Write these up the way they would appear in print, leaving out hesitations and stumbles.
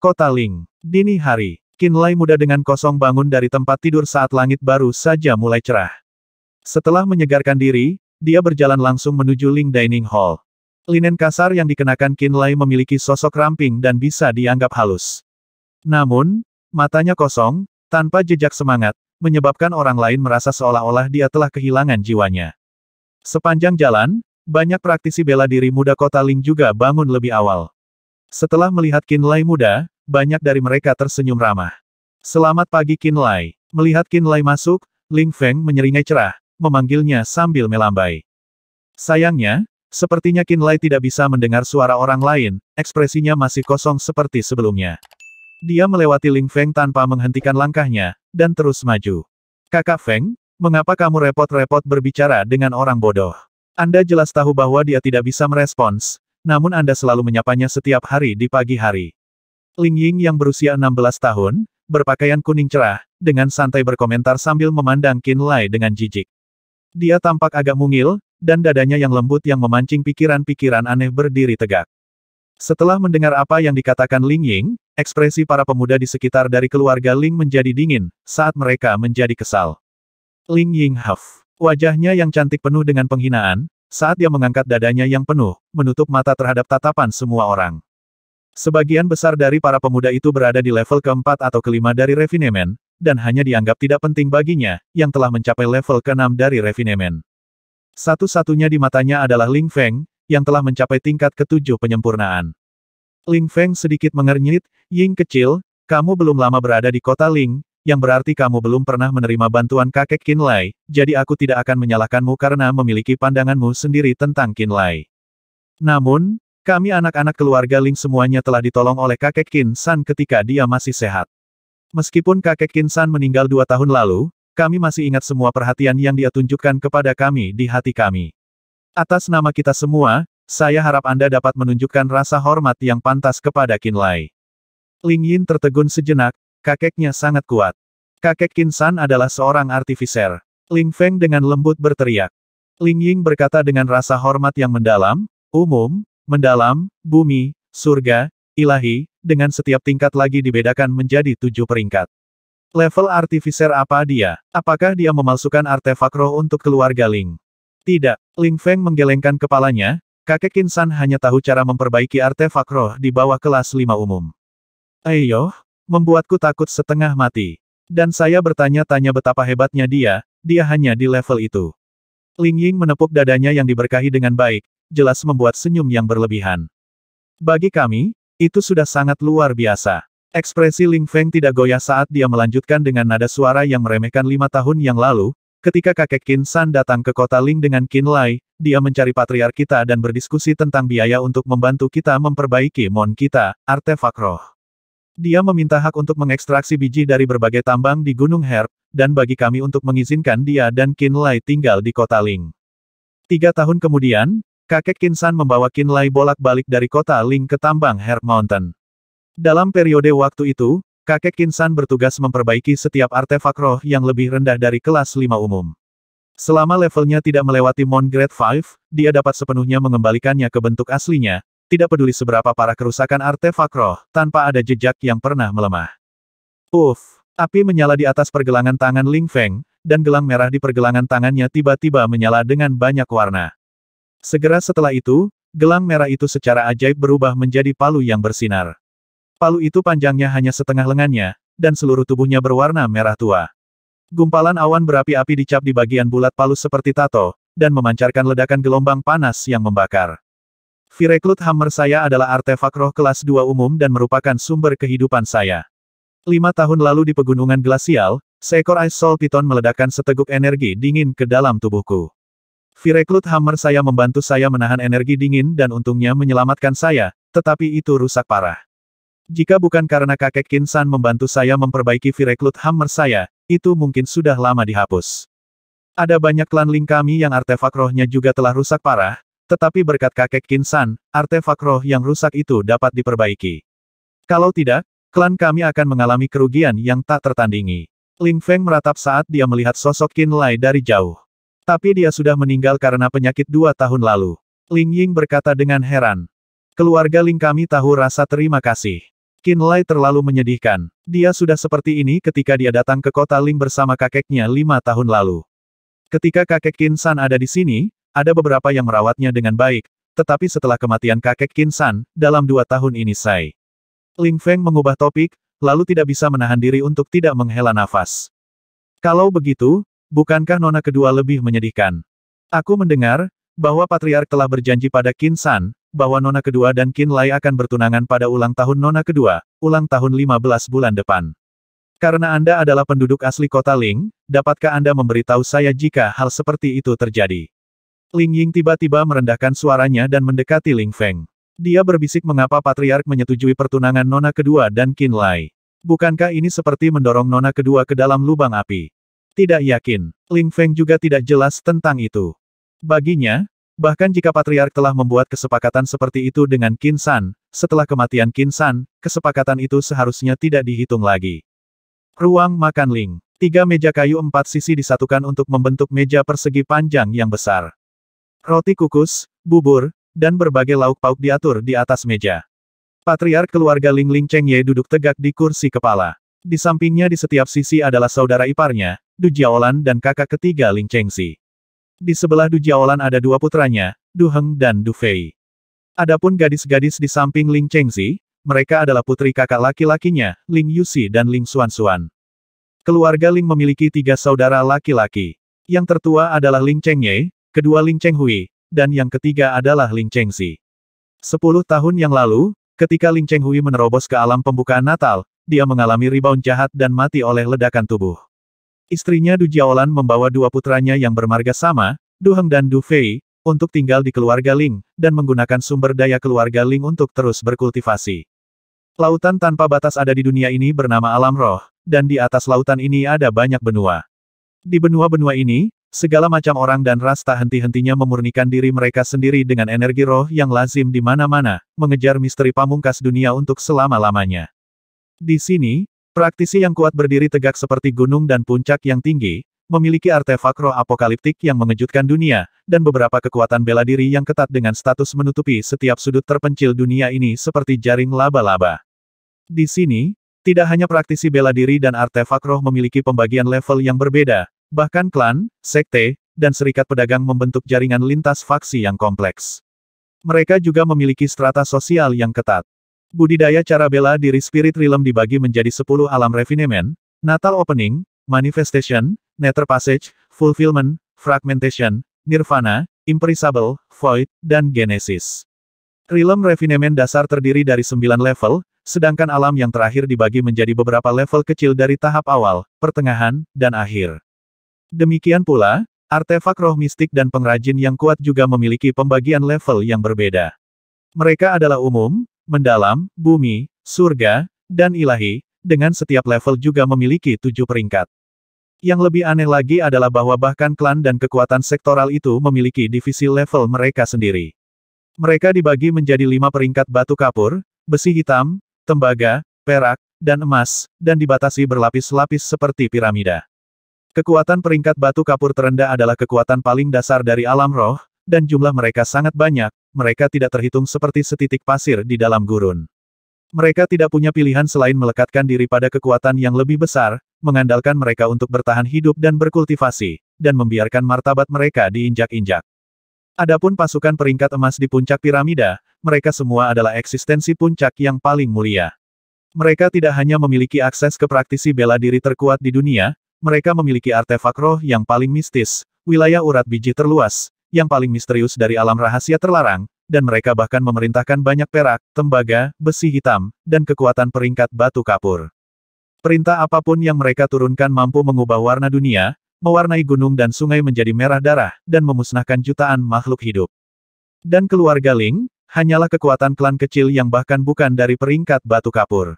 Kota Ling. Dini hari. Qinlai muda dengan kosong bangun dari tempat tidur saat langit baru saja mulai cerah. Setelah menyegarkan diri, dia berjalan langsung menuju Ling Dining Hall. Linen kasar yang dikenakan Qinlai memiliki sosok ramping dan bisa dianggap halus. Namun, matanya kosong, tanpa jejak semangat, menyebabkan orang lain merasa seolah-olah dia telah kehilangan jiwanya. Sepanjang jalan, banyak praktisi bela diri muda kota Ling juga bangun lebih awal. Setelah melihat Qinlai muda, banyak dari mereka tersenyum ramah. Selamat pagi Qinlai. Melihat Qinlai masuk, Ling Feng menyeringai cerah, memanggilnya sambil melambai. Sayangnya, sepertinya Qinlai tidak bisa mendengar suara orang lain, ekspresinya masih kosong seperti sebelumnya. Dia melewati Ling Feng tanpa menghentikan langkahnya, dan terus maju. Kakak Feng, mengapa kamu repot-repot berbicara dengan orang bodoh? Anda jelas tahu bahwa dia tidak bisa merespons, namun Anda selalu menyapanya setiap hari di pagi hari. Ling Ying yang berusia 16 tahun, berpakaian kuning cerah, dengan santai berkomentar sambil memandang Qinlai dengan jijik. Dia tampak agak mungil, dan dadanya yang lembut yang memancing pikiran-pikiran aneh berdiri tegak. Setelah mendengar apa yang dikatakan Ling Ying, ekspresi para pemuda di sekitar dari keluarga Ling menjadi dingin, saat mereka menjadi kesal. Ling Ying huff. Wajahnya yang cantik penuh dengan penghinaan, saat dia mengangkat dadanya yang penuh, menutup mata terhadap tatapan semua orang. Sebagian besar dari para pemuda itu berada di level keempat atau kelima dari refinemen, dan hanya dianggap tidak penting baginya, yang telah mencapai level keenam dari refinemen. Satu-satunya di matanya adalah Ling Feng, yang telah mencapai tingkat ketujuh penyempurnaan. Ling Feng sedikit mengernyit, Ying kecil, kamu belum lama berada di kota Ling, yang berarti kamu belum pernah menerima bantuan kakek Qinlai, jadi aku tidak akan menyalahkanmu karena memiliki pandanganmu sendiri tentang Qinlai. Namun, kami anak-anak keluarga Ling semuanya telah ditolong oleh kakek Qin San ketika dia masih sehat. Meskipun kakek Qin San meninggal 2 tahun lalu, kami masih ingat semua perhatian yang dia tunjukkan kepada kami di hati kami. Atas nama kita semua, saya harap Anda dapat menunjukkan rasa hormat yang pantas kepada Qinlai. Ling Yin tertegun sejenak, kakeknya sangat kuat. Kakek Qin San adalah seorang artifiser. Ling Feng dengan lembut berteriak. Ling Ying berkata dengan rasa hormat yang mendalam, umum, mendalam, bumi, surga, ilahi, dengan setiap tingkat lagi dibedakan menjadi 7 peringkat. Level artifiser apa dia? Apakah dia memalsukan artefak roh untuk keluarga Ling? Tidak. Ling Feng menggelengkan kepalanya, kakek Qin San hanya tahu cara memperbaiki artefak roh di bawah kelas 5 umum. Ayo, membuatku takut setengah mati. Dan saya bertanya-tanya betapa hebatnya dia hanya di level itu. Ling Ying menepuk dadanya yang diberkahi dengan baik, jelas membuat senyum yang berlebihan. Bagi kami, itu sudah sangat luar biasa. Ekspresi Ling Feng tidak goyah saat dia melanjutkan dengan nada suara yang meremehkan 5 tahun yang lalu, ketika kakek Qin San datang ke kota Ling dengan Qinlai, dia mencari patriark kita dan berdiskusi tentang biaya untuk membantu kita memperbaiki mon kita, artefak roh. Dia meminta hak untuk mengekstraksi biji dari berbagai tambang di Gunung Herb, dan bagi kami untuk mengizinkan dia dan Qinlai tinggal di kota Ling. 3 tahun kemudian, kakek Qin San membawa Qinlai bolak-balik dari kota Ling ke tambang Herb Mountain. Dalam periode waktu itu, kakek Qin San bertugas memperbaiki setiap artefak roh yang lebih rendah dari kelas 5 umum. Selama levelnya tidak melewati Mon Grade 5, dia dapat sepenuhnya mengembalikannya ke bentuk aslinya, tidak peduli seberapa parah kerusakan artefak roh, tanpa ada jejak yang pernah melemah. Api menyala di atas pergelangan tangan Ling Feng, dan gelang merah di pergelangan tangannya tiba-tiba menyala dengan banyak warna. Segera setelah itu, gelang merah itu secara ajaib berubah menjadi palu yang bersinar. Palu itu panjangnya hanya setengah lengannya, dan seluruh tubuhnya berwarna merah tua. Gumpalan awan berapi-api dicap di bagian bulat palu seperti tato, dan memancarkan ledakan gelombang panas yang membakar. Vireclut Hammer saya adalah artefak roh kelas 2 umum dan merupakan sumber kehidupan saya. 5 tahun lalu di pegunungan glasial, seekor Ice Soul Python meledakkan seteguk energi dingin ke dalam tubuhku. Vireclut Hammer saya membantu saya menahan energi dingin dan untungnya menyelamatkan saya, tetapi itu rusak parah. Jika bukan karena kakek Qin San membantu saya memperbaiki Vireclut Hammer saya, itu mungkin sudah lama dihapus. Ada banyak klan Ling kami yang artefak rohnya juga telah rusak parah, tetapi berkat kakek Qin San, artefak roh yang rusak itu dapat diperbaiki. Kalau tidak, klan kami akan mengalami kerugian yang tak tertandingi. Ling Feng meratap saat dia melihat sosok Qinlai dari jauh. Tapi dia sudah meninggal karena penyakit 2 tahun lalu. Ling Ying berkata dengan heran. Keluarga Ling kami tahu rasa terima kasih. Qinlai terlalu menyedihkan. Dia sudah seperti ini ketika dia datang ke kota Ling bersama kakeknya 5 tahun lalu. Ketika kakek Qin San ada di sini, ada beberapa yang merawatnya dengan baik, tetapi setelah kematian kakek Qin San, dalam 2 tahun ini Ling Feng mengubah topik, lalu tidak bisa menahan diri untuk tidak menghela nafas. Kalau begitu, bukankah nona kedua lebih menyedihkan? Aku mendengar, bahwa Patriark telah berjanji pada Qin San, bahwa nona kedua dan Qinlai akan bertunangan pada ulang tahun nona kedua, ulang tahun 15 bulan depan. Karena Anda adalah penduduk asli kota Ling, dapatkah Anda memberitahu saya jika hal seperti itu terjadi? Ling Ying tiba-tiba merendahkan suaranya dan mendekati Ling Feng. Dia berbisik mengapa Patriark menyetujui pertunangan nona kedua dan Qinlai. Bukankah ini seperti mendorong nona kedua ke dalam lubang api? Tidak yakin. Ling Feng juga tidak jelas tentang itu. Baginya, bahkan jika Patriark telah membuat kesepakatan seperti itu dengan Qin San, setelah kematian Qin San, kesepakatan itu seharusnya tidak dihitung lagi. Ruang makan Ling. 3 meja kayu 4 sisi disatukan untuk membentuk meja persegi panjang yang besar. Roti kukus, bubur, dan berbagai lauk pauk diatur di atas meja. Patriark keluarga Ling Ling Chengye duduk tegak di kursi kepala. Di sampingnya di setiap sisi adalah saudara iparnya, Du Jiaolan dan kakak ketiga Ling Chengxi. Di sebelah Du Jiaolan ada 2 putranya, Du Heng dan Du Fei. Adapun gadis-gadis di samping Ling Chengxi, mereka adalah putri kakak laki-lakinya, Ling Yuxi dan Ling Xuanxuan. Keluarga Ling memiliki 3 saudara laki-laki. Yang tertua adalah Ling Chengye, kedua Ling Chenghui, dan yang ketiga adalah Ling Chengxi. 10 tahun yang lalu, ketika Ling Chenghui menerobos ke alam pembukaan Natal, dia mengalami rebound jahat dan mati oleh ledakan tubuh. Istrinya Du Jiaolan membawa 2 putranya yang bermarga sama, Du Heng dan Du Fei, untuk tinggal di keluarga Ling, dan menggunakan sumber daya keluarga Ling untuk terus berkultivasi. Lautan tanpa batas ada di dunia ini bernama alam roh, dan di atas lautan ini ada banyak benua. Di benua-benua ini, segala macam orang dan ras tak henti-hentinya memurnikan diri mereka sendiri dengan energi roh yang lazim di mana-mana, mengejar misteri pamungkas dunia untuk selama-lamanya. Di sini, praktisi yang kuat berdiri tegak seperti gunung dan puncak yang tinggi, memiliki artefak roh apokaliptik yang mengejutkan dunia, dan beberapa kekuatan bela diri yang ketat dengan status menutupi setiap sudut terpencil dunia ini seperti jaring laba-laba. Di sini, tidak hanya praktisi bela diri dan artefak roh memiliki pembagian level yang berbeda, bahkan klan, sekte, dan serikat pedagang membentuk jaringan lintas faksi yang kompleks. Mereka juga memiliki strata sosial yang ketat. Budidaya cara bela diri Spirit Realm dibagi menjadi 10 alam refinement, Natal Opening, Manifestation, Nether Passage, Fulfillment, Fragmentation, Nirvana, Imperishable, Void, dan Genesis. Realm Refinement dasar terdiri dari 9 level, sedangkan alam yang terakhir dibagi menjadi beberapa level kecil dari tahap awal, pertengahan, dan akhir. Demikian pula, artefak roh mistik dan pengrajin yang kuat juga memiliki pembagian level yang berbeda. Mereka adalah umum, mendalam, bumi, surga, dan ilahi, dengan setiap level juga memiliki 7 peringkat. Yang lebih aneh lagi adalah bahwa bahkan klan dan kekuatan sektoral itu memiliki divisi level mereka sendiri. Mereka dibagi menjadi 5 peringkat batu kapur, besi hitam, tembaga, perak, dan emas, dan dibatasi berlapis-lapis seperti piramida. Kekuatan peringkat batu kapur terendah adalah kekuatan paling dasar dari alam roh, dan jumlah mereka sangat banyak, mereka tidak terhitung seperti setitik pasir di dalam gurun. Mereka tidak punya pilihan selain melekatkan diri pada kekuatan yang lebih besar, mengandalkan mereka untuk bertahan hidup dan berkultivasi, dan membiarkan martabat mereka diinjak-injak. Adapun pasukan peringkat emas di puncak piramida, mereka semua adalah eksistensi puncak yang paling mulia. Mereka tidak hanya memiliki akses ke praktisi bela diri terkuat di dunia, mereka memiliki artefak roh yang paling mistis, wilayah urat biji terluas, yang paling misterius dari alam rahasia terlarang, dan mereka bahkan memerintahkan banyak perak, tembaga, besi hitam, dan kekuatan peringkat batu kapur. Perintah apapun yang mereka turunkan mampu mengubah warna dunia, mewarnai gunung dan sungai menjadi merah darah, dan memusnahkan jutaan makhluk hidup. Dan keluarga Ling, hanyalah kekuatan klan kecil yang bahkan bukan dari peringkat batu kapur.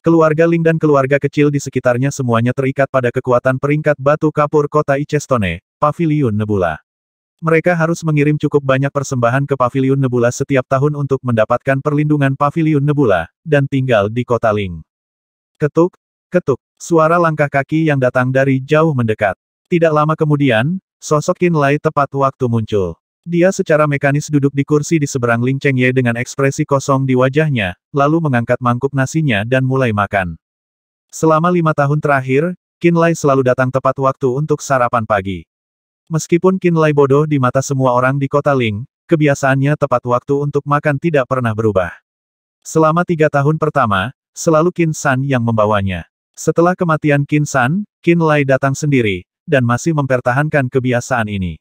Keluarga Ling dan keluarga kecil di sekitarnya semuanya terikat pada kekuatan peringkat batu kapur kota Ichestone, Paviliun Nebula. Mereka harus mengirim cukup banyak persembahan ke Paviliun Nebula setiap tahun untuk mendapatkan perlindungan Paviliun Nebula, dan tinggal di kota Ling. Ketuk, ketuk, suara langkah kaki yang datang dari jauh mendekat. Tidak lama kemudian, sosok Qinlai tepat waktu muncul. Dia secara mekanis duduk di kursi di seberang Ling Chengye dengan ekspresi kosong di wajahnya, lalu mengangkat mangkuk nasinya dan mulai makan. Selama 5 tahun terakhir, Qin Lai selalu datang tepat waktu untuk sarapan pagi. Meskipun Qin Lai bodoh di mata semua orang di kota Ling, kebiasaannya tepat waktu untuk makan tidak pernah berubah. Selama 3 tahun pertama, selalu Qin San yang membawanya. Setelah kematian Qin San, Qin Lai datang sendiri, dan masih mempertahankan kebiasaan ini.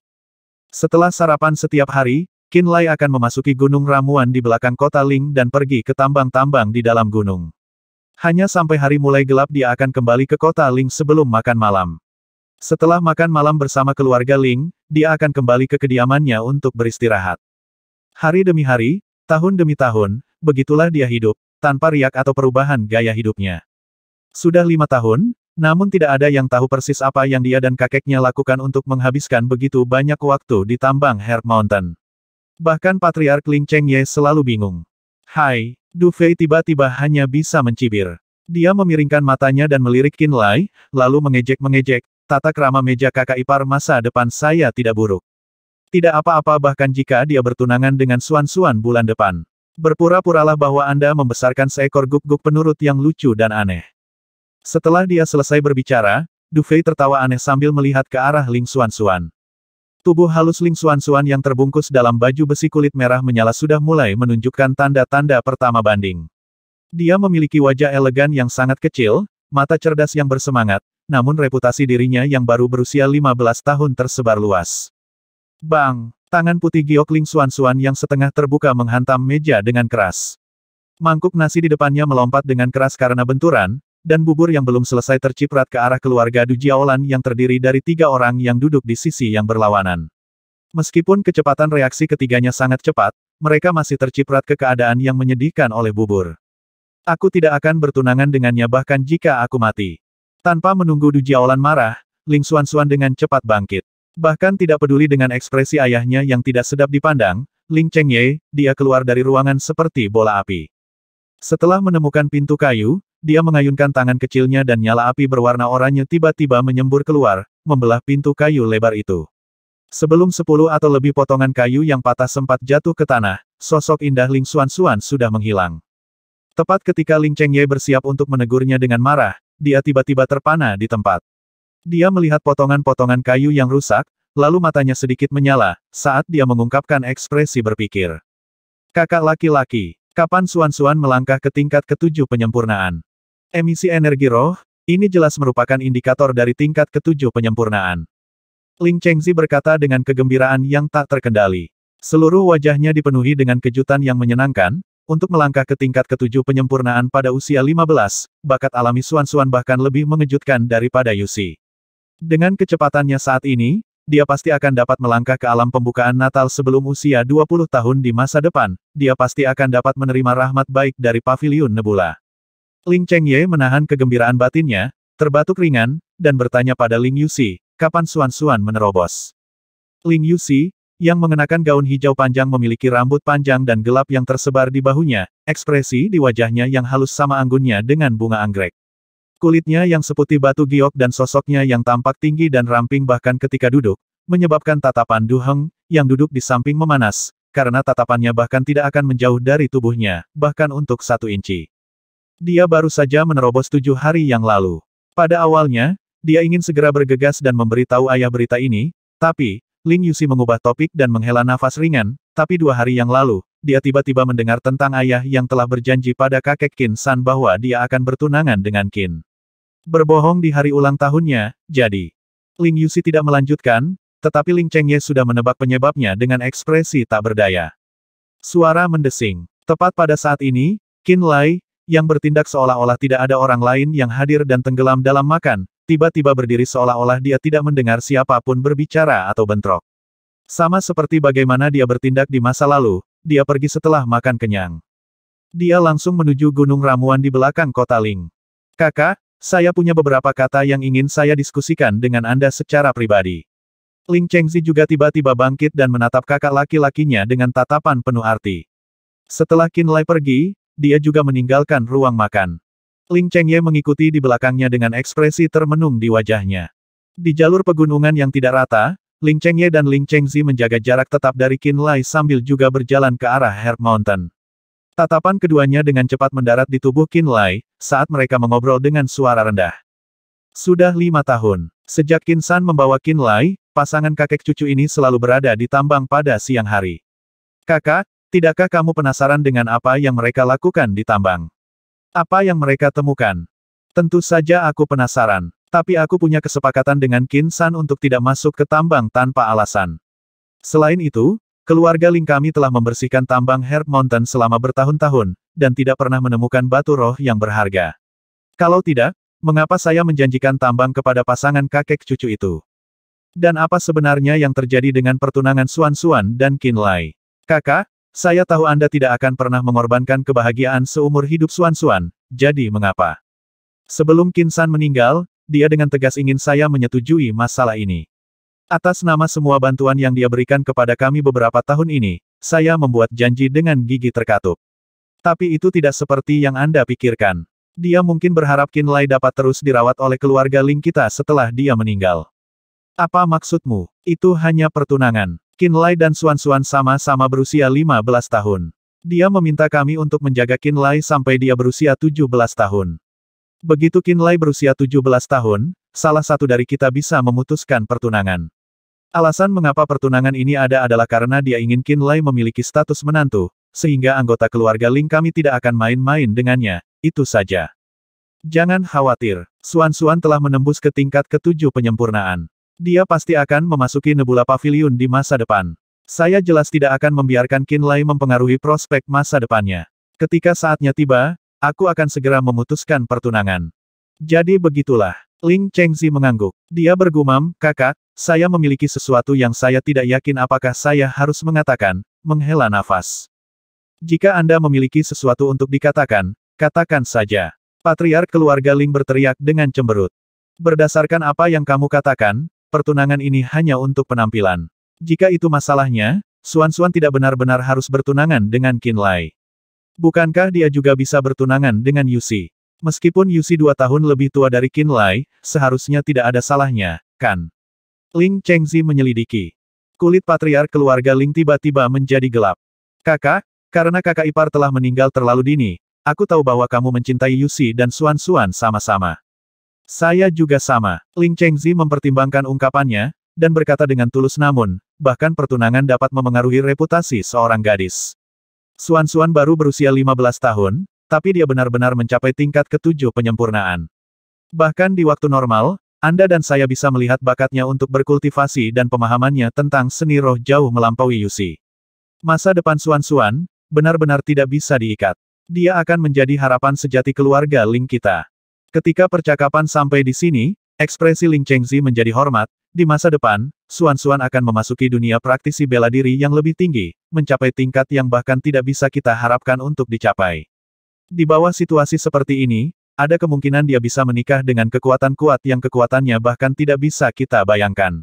Setelah sarapan setiap hari, Qin Lai akan memasuki gunung ramuan di belakang kota Ling dan pergi ke tambang-tambang di dalam gunung. Hanya sampai hari mulai gelap dia akan kembali ke kota Ling sebelum makan malam. Setelah makan malam bersama keluarga Ling, dia akan kembali ke kediamannya untuk beristirahat. Hari demi hari, tahun demi tahun, begitulah dia hidup, tanpa riak atau perubahan gaya hidupnya. Sudah 5 tahun, namun tidak ada yang tahu persis apa yang dia dan kakeknya lakukan untuk menghabiskan begitu banyak waktu di tambang Herb Mountain. Bahkan Patriark Ling Chengye selalu bingung. Hai, Du Fei tiba-tiba hanya bisa mencibir. Dia memiringkan matanya dan melirik Qin Lai, lalu mengejek-mengejek, tata krama meja kakak ipar masa depan saya tidak buruk. Tidak apa-apa bahkan jika dia bertunangan dengan Suan-Suan bulan depan. Berpura-puralah bahwa Anda membesarkan seekor guk-guk penurut yang lucu dan aneh. Setelah dia selesai berbicara, Du Fei tertawa aneh sambil melihat ke arah Ling Suan-Suan. Tubuh halus Ling Suan-Suan yang terbungkus dalam baju besi kulit merah menyala sudah mulai menunjukkan tanda-tanda pertama banding. Dia memiliki wajah elegan yang sangat kecil, mata cerdas yang bersemangat, namun reputasi dirinya yang baru berusia 15 tahun tersebar luas. Bang! Tangan putih giok Ling Suan-Suan yang setengah terbuka menghantam meja dengan keras. Mangkuk nasi di depannya melompat dengan keras karena benturan, dan bubur yang belum selesai terciprat ke arah keluarga Du Jiaolan yang terdiri dari 3 orang yang duduk di sisi yang berlawanan. Meskipun kecepatan reaksi ketiganya sangat cepat, mereka masih terciprat ke keadaan yang menyedihkan oleh bubur. Aku tidak akan bertunangan dengannya bahkan jika aku mati. Tanpa menunggu Du Jiaolan marah, Ling Suan-Suan dengan cepat bangkit. Bahkan tidak peduli dengan ekspresi ayahnya yang tidak sedap dipandang, Ling Chengye, dia keluar dari ruangan seperti bola api. Setelah menemukan pintu kayu, dia mengayunkan tangan kecilnya dan nyala api berwarna oranye tiba-tiba menyembur keluar, membelah pintu kayu lebar itu. Sebelum 10 atau lebih potongan kayu yang patah sempat jatuh ke tanah, sosok indah Ling Suan-Suan sudah menghilang. Tepat ketika Ling Chengye bersiap untuk menegurnya dengan marah, dia tiba-tiba terpana di tempat. Dia melihat potongan-potongan kayu yang rusak, lalu matanya sedikit menyala, saat dia mengungkapkan ekspresi berpikir. Kakak laki-laki, kapan Suan-Suan melangkah ke tingkat ke-7 penyempurnaan? Emisi energi roh, ini jelas merupakan indikator dari tingkat ke-7 penyempurnaan. Ling Chengzi berkata dengan kegembiraan yang tak terkendali. Seluruh wajahnya dipenuhi dengan kejutan yang menyenangkan, untuk melangkah ke tingkat ke-7 penyempurnaan pada usia 15, bakat alami Suan-Suan bahkan lebih mengejutkan daripada Yusi. Dengan kecepatannya saat ini, dia pasti akan dapat melangkah ke alam pembukaan Natal sebelum usia 20 tahun di masa depan, dia pasti akan dapat menerima rahmat baik dari Paviliun Nebula. Ling Chengye menahan kegembiraan batinnya, terbatuk ringan, dan bertanya pada Ling Yusi, kapan Suan-Suan menerobos. Ling Yusi, yang mengenakan gaun hijau panjang memiliki rambut panjang dan gelap yang tersebar di bahunya, ekspresi di wajahnya yang halus sama anggunnya dengan bunga anggrek. Kulitnya yang seputih batu giok dan sosoknya yang tampak tinggi dan ramping bahkan ketika duduk, menyebabkan tatapan Du Heng, yang duduk di samping memanas, karena tatapannya bahkan tidak akan menjauh dari tubuhnya, bahkan untuk 1 inci. Dia baru saja menerobos 7 hari yang lalu. Pada awalnya, dia ingin segera bergegas dan memberitahu ayah berita ini, tapi, Ling Yusi mengubah topik dan menghela nafas ringan, tapi 2 hari yang lalu, dia tiba-tiba mendengar tentang ayah yang telah berjanji pada kakek Qin San bahwa dia akan bertunangan dengan Qin. Berbohong di hari ulang tahunnya, jadi. Ling Yusi tidak melanjutkan, tetapi Ling Chengye sudah menebak penyebabnya dengan ekspresi tak berdaya. Suara mendesing. Tepat pada saat ini, Qin Lai, yang bertindak seolah-olah tidak ada orang lain yang hadir dan tenggelam dalam makan, tiba-tiba berdiri seolah-olah dia tidak mendengar siapapun berbicara atau bentrok. Sama seperti bagaimana dia bertindak di masa lalu, dia pergi setelah makan kenyang. Dia langsung menuju gunung ramuan di belakang kota Ling. Kakak, saya punya beberapa kata yang ingin saya diskusikan dengan Anda secara pribadi. Ling Chengzi juga tiba-tiba bangkit dan menatap kakak laki-lakinya dengan tatapan penuh arti. Setelah Qin Lai pergi, dia juga meninggalkan ruang makan. Ling Chengye mengikuti di belakangnya dengan ekspresi termenung di wajahnya. Di jalur pegunungan yang tidak rata, Ling Chengye dan Ling Chengzi menjaga jarak tetap dari Qin Lai sambil juga berjalan ke arah Herb Mountain. Tatapan keduanya dengan cepat mendarat di tubuh Qin Lai, saat mereka mengobrol dengan suara rendah. Sudah 5 tahun. Sejak Qin San membawa Qin Lai, pasangan kakek cucu ini selalu berada di tambang pada siang hari. Kakak, tidakkah kamu penasaran dengan apa yang mereka lakukan di tambang? Apa yang mereka temukan? Tentu saja aku penasaran. Tapi aku punya kesepakatan dengan Qin San untuk tidak masuk ke tambang tanpa alasan. Selain itu, keluarga Ling kami telah membersihkan tambang Herb Mountain selama bertahun-tahun, dan tidak pernah menemukan batu roh yang berharga. Kalau tidak, mengapa saya menjanjikan tambang kepada pasangan kakek cucu itu? Dan apa sebenarnya yang terjadi dengan pertunangan Xuan Xuan dan Qin Lai? Kakak, saya tahu Anda tidak akan pernah mengorbankan kebahagiaan seumur hidup Xuan Xuan, jadi mengapa? Sebelum Qin San meninggal, dia dengan tegas ingin saya menyetujui masalah ini. Atas nama semua bantuan yang dia berikan kepada kami beberapa tahun ini, saya membuat janji dengan gigi terkatup. Tapi itu tidak seperti yang Anda pikirkan. Dia mungkin berharap Qin Lai dapat terus dirawat oleh keluarga Ling kita setelah dia meninggal. Apa maksudmu? Itu hanya pertunangan. Qin Lai dan Xuan Xuan sama-sama berusia 15 tahun. Dia meminta kami untuk menjaga Qin Lai sampai dia berusia 17 tahun. Begitu Qin Lai berusia 17 tahun, salah satu dari kita bisa memutuskan pertunangan. Alasan mengapa pertunangan ini ada adalah karena dia ingin Qin Lai memiliki status menantu, sehingga anggota keluarga Ling kami tidak akan main-main dengannya, itu saja. Jangan khawatir, Xuan Xuan telah menembus ke tingkat ke-7 penyempurnaan. Dia pasti akan memasuki Nebula Pavilion di masa depan. Saya jelas tidak akan membiarkan Qin Lai mempengaruhi prospek masa depannya. Ketika saatnya tiba, aku akan segera memutuskan pertunangan. Jadi begitulah. Ling Chengzi mengangguk. Dia bergumam, kakak, saya memiliki sesuatu yang saya tidak yakin apakah saya harus mengatakan, menghela nafas. Jika Anda memiliki sesuatu untuk dikatakan, katakan saja. Patriark keluarga Ling berteriak dengan cemberut. Berdasarkan apa yang kamu katakan, pertunangan ini hanya untuk penampilan. Jika itu masalahnya, Xuan Xuan tidak benar-benar harus bertunangan dengan Qin Lai. Bukankah dia juga bisa bertunangan dengan Yuxi? Meskipun Yuxi 2 tahun lebih tua dari Qin Lai, seharusnya tidak ada salahnya, kan? Ling Chengzi menyelidiki. Kulit patriark keluarga Ling tiba-tiba menjadi gelap. Kakak, karena kakak ipar telah meninggal terlalu dini, aku tahu bahwa kamu mencintai Yuxi dan Xuan Xuan sama-sama. Saya juga sama. Ling Chengzi mempertimbangkan ungkapannya, dan berkata dengan tulus namun, bahkan pertunangan dapat memengaruhi reputasi seorang gadis. Xuan Xuan baru berusia 15 tahun, tapi dia benar-benar mencapai tingkat ke-7 penyempurnaan. Bahkan di waktu normal, Anda dan saya bisa melihat bakatnya untuk berkultivasi dan pemahamannya tentang seni roh jauh melampaui Yuxi. Masa depan Xuan Xuan, benar-benar tidak bisa diikat. Dia akan menjadi harapan sejati keluarga Ling kita. Ketika percakapan sampai di sini, ekspresi Ling Chengzi menjadi hormat. Di masa depan, Xuan Xuan akan memasuki dunia praktisi bela diri yang lebih tinggi, mencapai tingkat yang bahkan tidak bisa kita harapkan untuk dicapai. Di bawah situasi seperti ini, ada kemungkinan dia bisa menikah dengan kekuatan kuat yang kekuatannya bahkan tidak bisa kita bayangkan.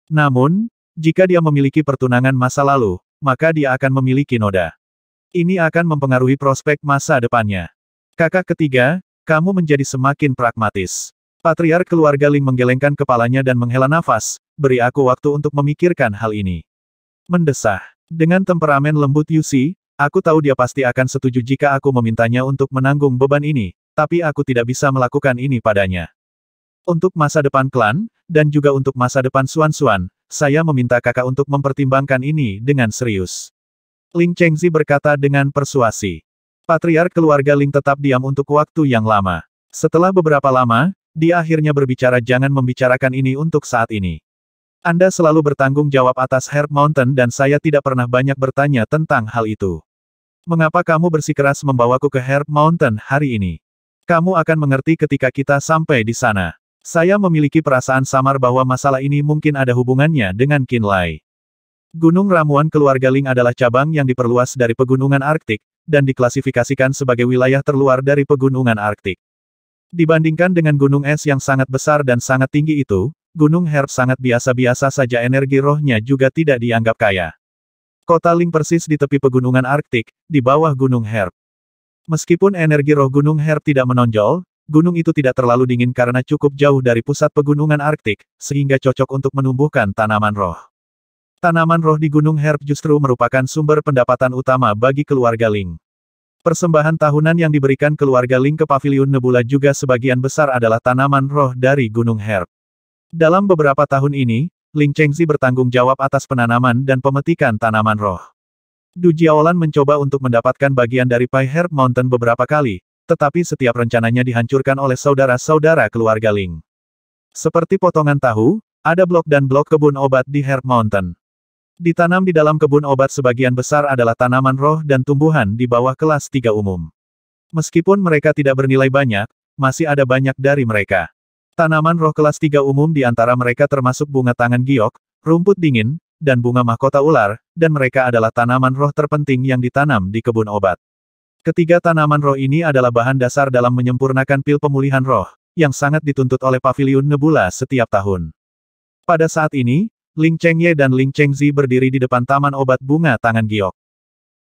Namun, jika dia memiliki pertunangan masa lalu, maka dia akan memiliki noda. Ini akan mempengaruhi prospek masa depannya. Kakak ketiga, kamu menjadi semakin pragmatis. Patriark keluarga Ling menggelengkan kepalanya dan menghela nafas, beri aku waktu untuk memikirkan hal ini. Mendesah. Dengan temperamen lembut Yuxi, aku tahu dia pasti akan setuju jika aku memintanya untuk menanggung beban ini, tapi aku tidak bisa melakukan ini padanya. Untuk masa depan klan, dan juga untuk masa depan Xuan Xuan, saya meminta kakak untuk mempertimbangkan ini dengan serius. Ling Chengzi berkata dengan persuasi. Patriark keluarga Ling tetap diam untuk waktu yang lama. Setelah beberapa lama, dia akhirnya berbicara, jangan membicarakan ini untuk saat ini. Anda selalu bertanggung jawab atas Herb Mountain dan saya tidak pernah banyak bertanya tentang hal itu. Mengapa kamu bersikeras membawaku ke Herb Mountain hari ini? Kamu akan mengerti ketika kita sampai di sana. Saya memiliki perasaan samar bahwa masalah ini mungkin ada hubungannya dengan Qin Lai. Gunung Ramuan keluarga Ling adalah cabang yang diperluas dari pegunungan Arktik, dan diklasifikasikan sebagai wilayah terluar dari pegunungan Arktik. Dibandingkan dengan gunung es yang sangat besar dan sangat tinggi itu, Gunung Herb sangat biasa-biasa saja, energi rohnya juga tidak dianggap kaya. Kota Ling persis di tepi pegunungan Arktik, di bawah Gunung Herb. Meskipun energi roh Gunung Herb tidak menonjol, gunung itu tidak terlalu dingin karena cukup jauh dari pusat pegunungan Arktik, sehingga cocok untuk menumbuhkan tanaman roh. Tanaman roh di Gunung Herb justru merupakan sumber pendapatan utama bagi keluarga Ling. Persembahan tahunan yang diberikan keluarga Ling ke Paviliun Nebula juga sebagian besar adalah tanaman roh dari Gunung Herb. Dalam beberapa tahun ini, Ling Chengzi bertanggung jawab atas penanaman dan pemetikan tanaman roh. Du Jiaolan mencoba untuk mendapatkan bagian dari Pai Herb Mountain beberapa kali, tetapi setiap rencananya dihancurkan oleh saudara-saudara keluarga Ling. Seperti potongan tahu, ada blok dan blok kebun obat di Herb Mountain. Ditanam di dalam kebun obat sebagian besar adalah tanaman roh dan tumbuhan di bawah kelas 3 umum. Meskipun mereka tidak bernilai banyak, masih ada banyak dari mereka. Tanaman roh kelas 3 umum di antara mereka termasuk bunga tangan giok, rumput dingin, dan bunga mahkota ular, dan mereka adalah tanaman roh terpenting yang ditanam di kebun obat. Ketiga tanaman roh ini adalah bahan dasar dalam menyempurnakan pil pemulihan roh, yang sangat dituntut oleh Paviliun Nebula setiap tahun. Pada saat ini, Ling Chengye dan Ling Chengzi berdiri di depan taman obat bunga tangan giok.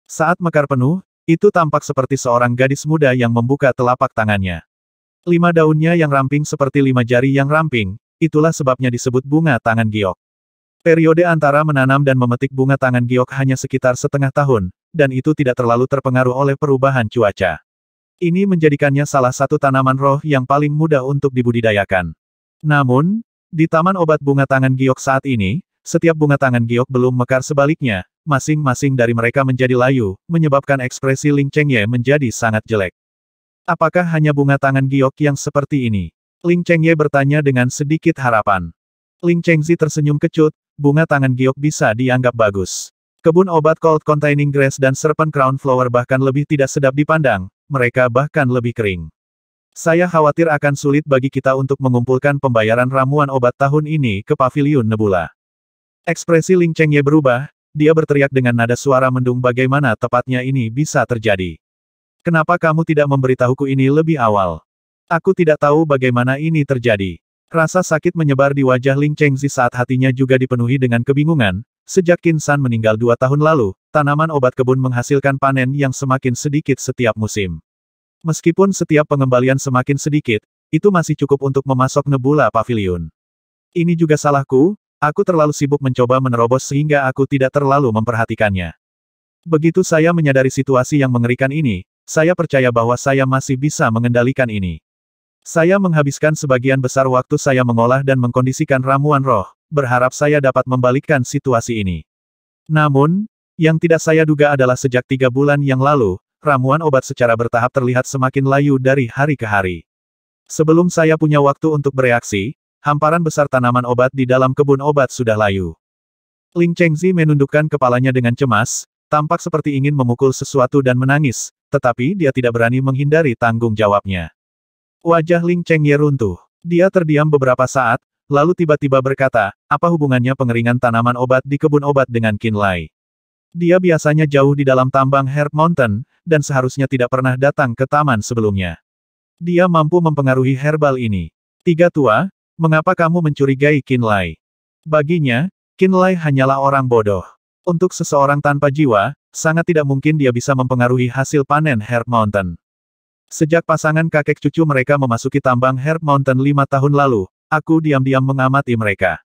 Saat mekar penuh, itu tampak seperti seorang gadis muda yang membuka telapak tangannya. 5 daunnya yang ramping seperti 5 jari yang ramping, itulah sebabnya disebut bunga tangan giok. Periode antara menanam dan memetik bunga tangan giok hanya sekitar setengah tahun, dan itu tidak terlalu terpengaruh oleh perubahan cuaca. Ini menjadikannya salah satu tanaman roh yang paling mudah untuk dibudidayakan. Namun, di taman obat bunga tangan giok saat ini, setiap bunga tangan giok belum mekar, sebaliknya, masing-masing dari mereka menjadi layu, menyebabkan ekspresi Ling Chengye menjadi sangat jelek. Apakah hanya bunga tangan giok yang seperti ini? Ling Chengye bertanya dengan sedikit harapan. Ling Chengzi tersenyum kecut, bunga tangan giok bisa dianggap bagus. Kebun obat Cold Containing Grass dan Serpent Crown Flower bahkan lebih tidak sedap dipandang, mereka bahkan lebih kering. Saya khawatir akan sulit bagi kita untuk mengumpulkan pembayaran ramuan obat tahun ini ke Paviliun Nebula. Ekspresi Ling Chengye berubah, dia berteriak dengan nada suara mendung, bagaimana tepatnya ini bisa terjadi? Kenapa kamu tidak memberitahuku ini lebih awal? Aku tidak tahu bagaimana ini terjadi. Rasa sakit menyebar di wajah Ling Chengzi saat hatinya juga dipenuhi dengan kebingungan. Sejak Qin San meninggal 2 tahun lalu, tanaman obat kebun menghasilkan panen yang semakin sedikit setiap musim. Meskipun setiap pengembalian semakin sedikit, itu masih cukup untuk memasok Nebula Pavilion. Ini juga salahku, aku terlalu sibuk mencoba menerobos sehingga aku tidak terlalu memperhatikannya. Begitu saya menyadari situasi yang mengerikan ini, saya percaya bahwa saya masih bisa mengendalikan ini. Saya menghabiskan sebagian besar waktu saya mengolah dan mengkondisikan ramuan roh, berharap saya dapat membalikkan situasi ini. Namun, yang tidak saya duga adalah sejak 3 bulan yang lalu, ramuan obat secara bertahap terlihat semakin layu dari hari ke hari. Sebelum saya punya waktu untuk bereaksi, hamparan besar tanaman obat di dalam kebun obat sudah layu. Ling Chengzi menundukkan kepalanya dengan cemas, tampak seperti ingin memukul sesuatu dan menangis, tetapi dia tidak berani menghindari tanggung jawabnya. Wajah Ling Chengye runtuh. Dia terdiam beberapa saat, lalu tiba-tiba berkata, apa hubungannya pengeringan tanaman obat di kebun obat dengan Qin Lai? Dia biasanya jauh di dalam tambang Herb Mountain, dan seharusnya tidak pernah datang ke taman sebelumnya. Dia mampu mempengaruhi herbal ini. 3 tua, mengapa kamu mencurigai Qin Lai? Baginya, Qin Lai hanyalah orang bodoh. Untuk seseorang tanpa jiwa, sangat tidak mungkin dia bisa mempengaruhi hasil panen Herb Mountain. Sejak pasangan kakek cucu mereka memasuki tambang Herb Mountain 5 tahun lalu, aku diam-diam mengamati mereka.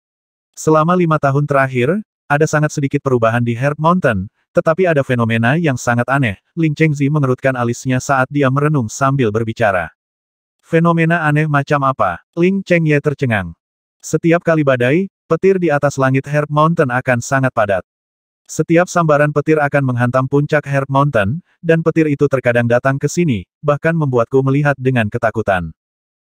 Selama 5 tahun terakhir, ada sangat sedikit perubahan di Herb Mountain, tetapi ada fenomena yang sangat aneh. Ling Chengzi mengerutkan alisnya saat dia merenung sambil berbicara. Fenomena aneh macam apa? Ling Chengye tercengang. Setiap kali badai, petir di atas langit Herb Mountain akan sangat padat. Setiap sambaran petir akan menghantam puncak Herb Mountain, dan petir itu terkadang datang ke sini, bahkan membuatku melihat dengan ketakutan.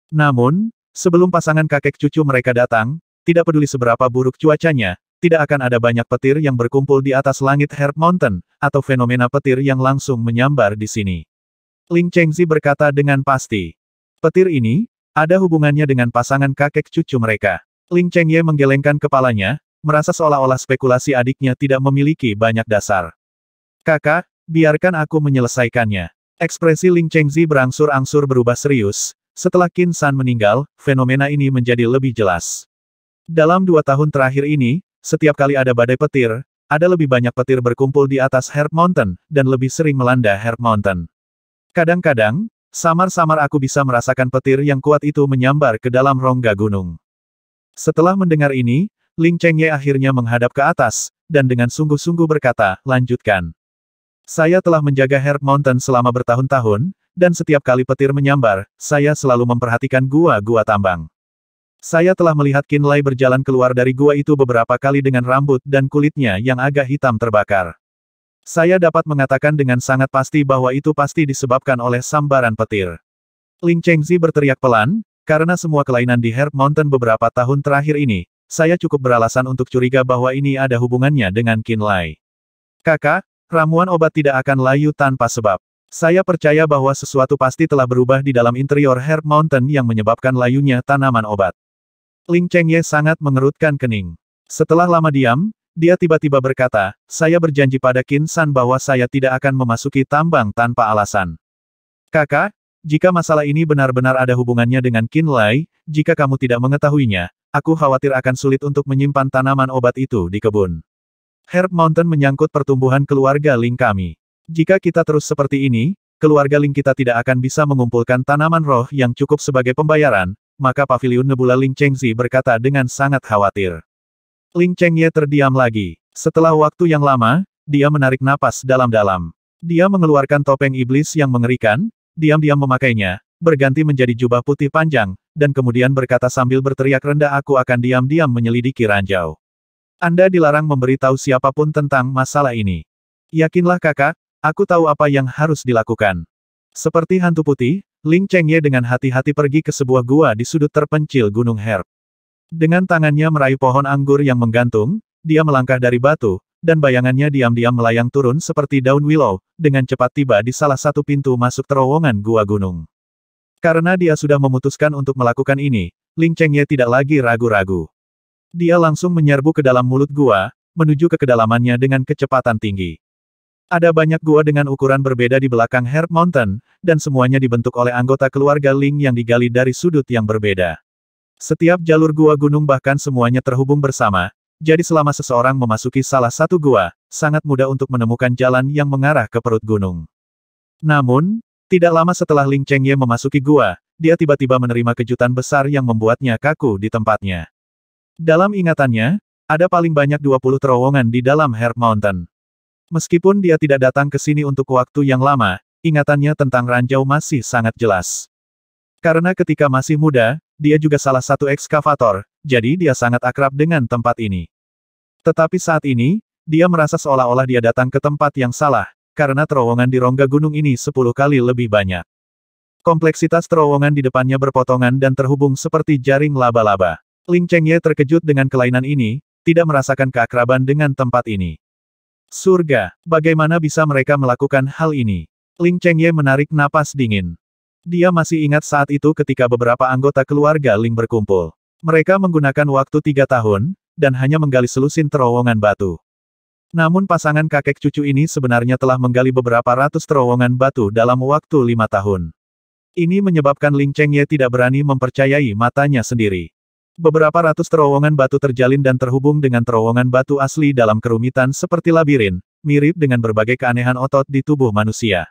Namun, sebelum pasangan kakek cucu mereka datang, tidak peduli seberapa buruk cuacanya, tidak akan ada banyak petir yang berkumpul di atas langit Herb Mountain, atau fenomena petir yang langsung menyambar di sini. Ling Chengzi berkata dengan pasti. Petir ini, ada hubungannya dengan pasangan kakek cucu mereka. Ling Chengye menggelengkan kepalanya, merasa seolah-olah spekulasi adiknya tidak memiliki banyak dasar. Kakak, biarkan aku menyelesaikannya. Ekspresi Ling Chengzi berangsur-angsur berubah serius. Setelah Qin San meninggal, fenomena ini menjadi lebih jelas. Dalam 2 tahun terakhir ini, setiap kali ada badai petir, ada lebih banyak petir berkumpul di atas Herb Mountain, dan lebih sering melanda Herb Mountain. Kadang-kadang, samar-samar aku bisa merasakan petir yang kuat itu menyambar ke dalam rongga gunung. Setelah mendengar ini, Ling Chengye akhirnya menghadap ke atas, dan dengan sungguh-sungguh berkata, lanjutkan. Saya telah menjaga Herb Mountain selama bertahun-tahun, dan setiap kali petir menyambar, saya selalu memperhatikan gua-gua tambang. Saya telah melihat Qinlai berjalan keluar dari gua itu beberapa kali dengan rambut dan kulitnya yang agak hitam terbakar. Saya dapat mengatakan dengan sangat pasti bahwa itu pasti disebabkan oleh sambaran petir. Ling Chengzi berteriak pelan, karena semua kelainan di Herb Mountain beberapa tahun terakhir ini, saya cukup beralasan untuk curiga bahwa ini ada hubungannya dengan Qinlai. Kakak, ramuan obat tidak akan layu tanpa sebab. Saya percaya bahwa sesuatu pasti telah berubah di dalam interior Herb Mountain yang menyebabkan layunya tanaman obat. Ling Chengye sangat mengerutkan kening. Setelah lama diam, dia tiba-tiba berkata, saya berjanji pada Qin San bahwa saya tidak akan memasuki tambang tanpa alasan. Kakak, jika masalah ini benar-benar ada hubungannya dengan Qinlai, jika kamu tidak mengetahuinya, aku khawatir akan sulit untuk menyimpan tanaman obat itu di kebun. Herb Mountain menyangkut pertumbuhan keluarga Ling kami. Jika kita terus seperti ini, keluarga Ling kita tidak akan bisa mengumpulkan tanaman roh yang cukup sebagai pembayaran, maka Paviliun Nebula Ling Chengzi berkata dengan sangat khawatir. Ling Chengye terdiam lagi. Setelah waktu yang lama, dia menarik napas dalam-dalam. Dia mengeluarkan topeng iblis yang mengerikan, diam-diam memakainya, berganti menjadi jubah putih panjang, dan kemudian berkata sambil berteriak rendah, aku akan diam-diam menyelidiki ranjau. Anda dilarang memberitahu siapapun tentang masalah ini. Yakinlah kakak, aku tahu apa yang harus dilakukan. Seperti hantu putih, Ling Chengye dengan hati-hati pergi ke sebuah gua di sudut terpencil Gunung Herb. Dengan tangannya meraih pohon anggur yang menggantung, dia melangkah dari batu, dan bayangannya diam-diam melayang turun seperti daun willow, dengan cepat tiba di salah satu pintu masuk terowongan gua gunung. Karena dia sudah memutuskan untuk melakukan ini, Ling Chengye tidak lagi ragu-ragu. Dia langsung menyerbu ke dalam mulut gua, menuju ke kedalamannya dengan kecepatan tinggi. Ada banyak gua dengan ukuran berbeda di belakang Herb Mountain, dan semuanya dibentuk oleh anggota keluarga Ling yang digali dari sudut yang berbeda. Setiap jalur gua gunung bahkan semuanya terhubung bersama, jadi selama seseorang memasuki salah satu gua, sangat mudah untuk menemukan jalan yang mengarah ke perut gunung. Namun, tidak lama setelah Ling Chengye memasuki gua, dia tiba-tiba menerima kejutan besar yang membuatnya kaku di tempatnya. Dalam ingatannya, ada paling banyak 20 terowongan di dalam Herb Mountain. Meskipun dia tidak datang ke sini untuk waktu yang lama, ingatannya tentang ranjau masih sangat jelas. Karena ketika masih muda, dia juga salah satu ekskavator, jadi dia sangat akrab dengan tempat ini. Tetapi saat ini, dia merasa seolah-olah dia datang ke tempat yang salah, karena terowongan di rongga gunung ini 10 kali lebih banyak. Kompleksitas terowongan di depannya berpotongan dan terhubung seperti jaring laba-laba. Ling Chengye terkejut dengan kelainan ini, tidak merasakan keakraban dengan tempat ini. Surga, bagaimana bisa mereka melakukan hal ini? Ling Chengye menarik napas dingin. Dia masih ingat saat itu ketika beberapa anggota keluarga Ling berkumpul. Mereka menggunakan waktu 3 tahun, dan hanya menggali selusin terowongan batu. Namun pasangan kakek cucu ini sebenarnya telah menggali beberapa ratus terowongan batu dalam waktu 5 tahun. Ini menyebabkan Ling Chengye tidak berani mempercayai matanya sendiri. Beberapa ratus terowongan batu terjalin dan terhubung dengan terowongan batu asli dalam kerumitan seperti labirin, mirip dengan berbagai keanehan otot di tubuh manusia.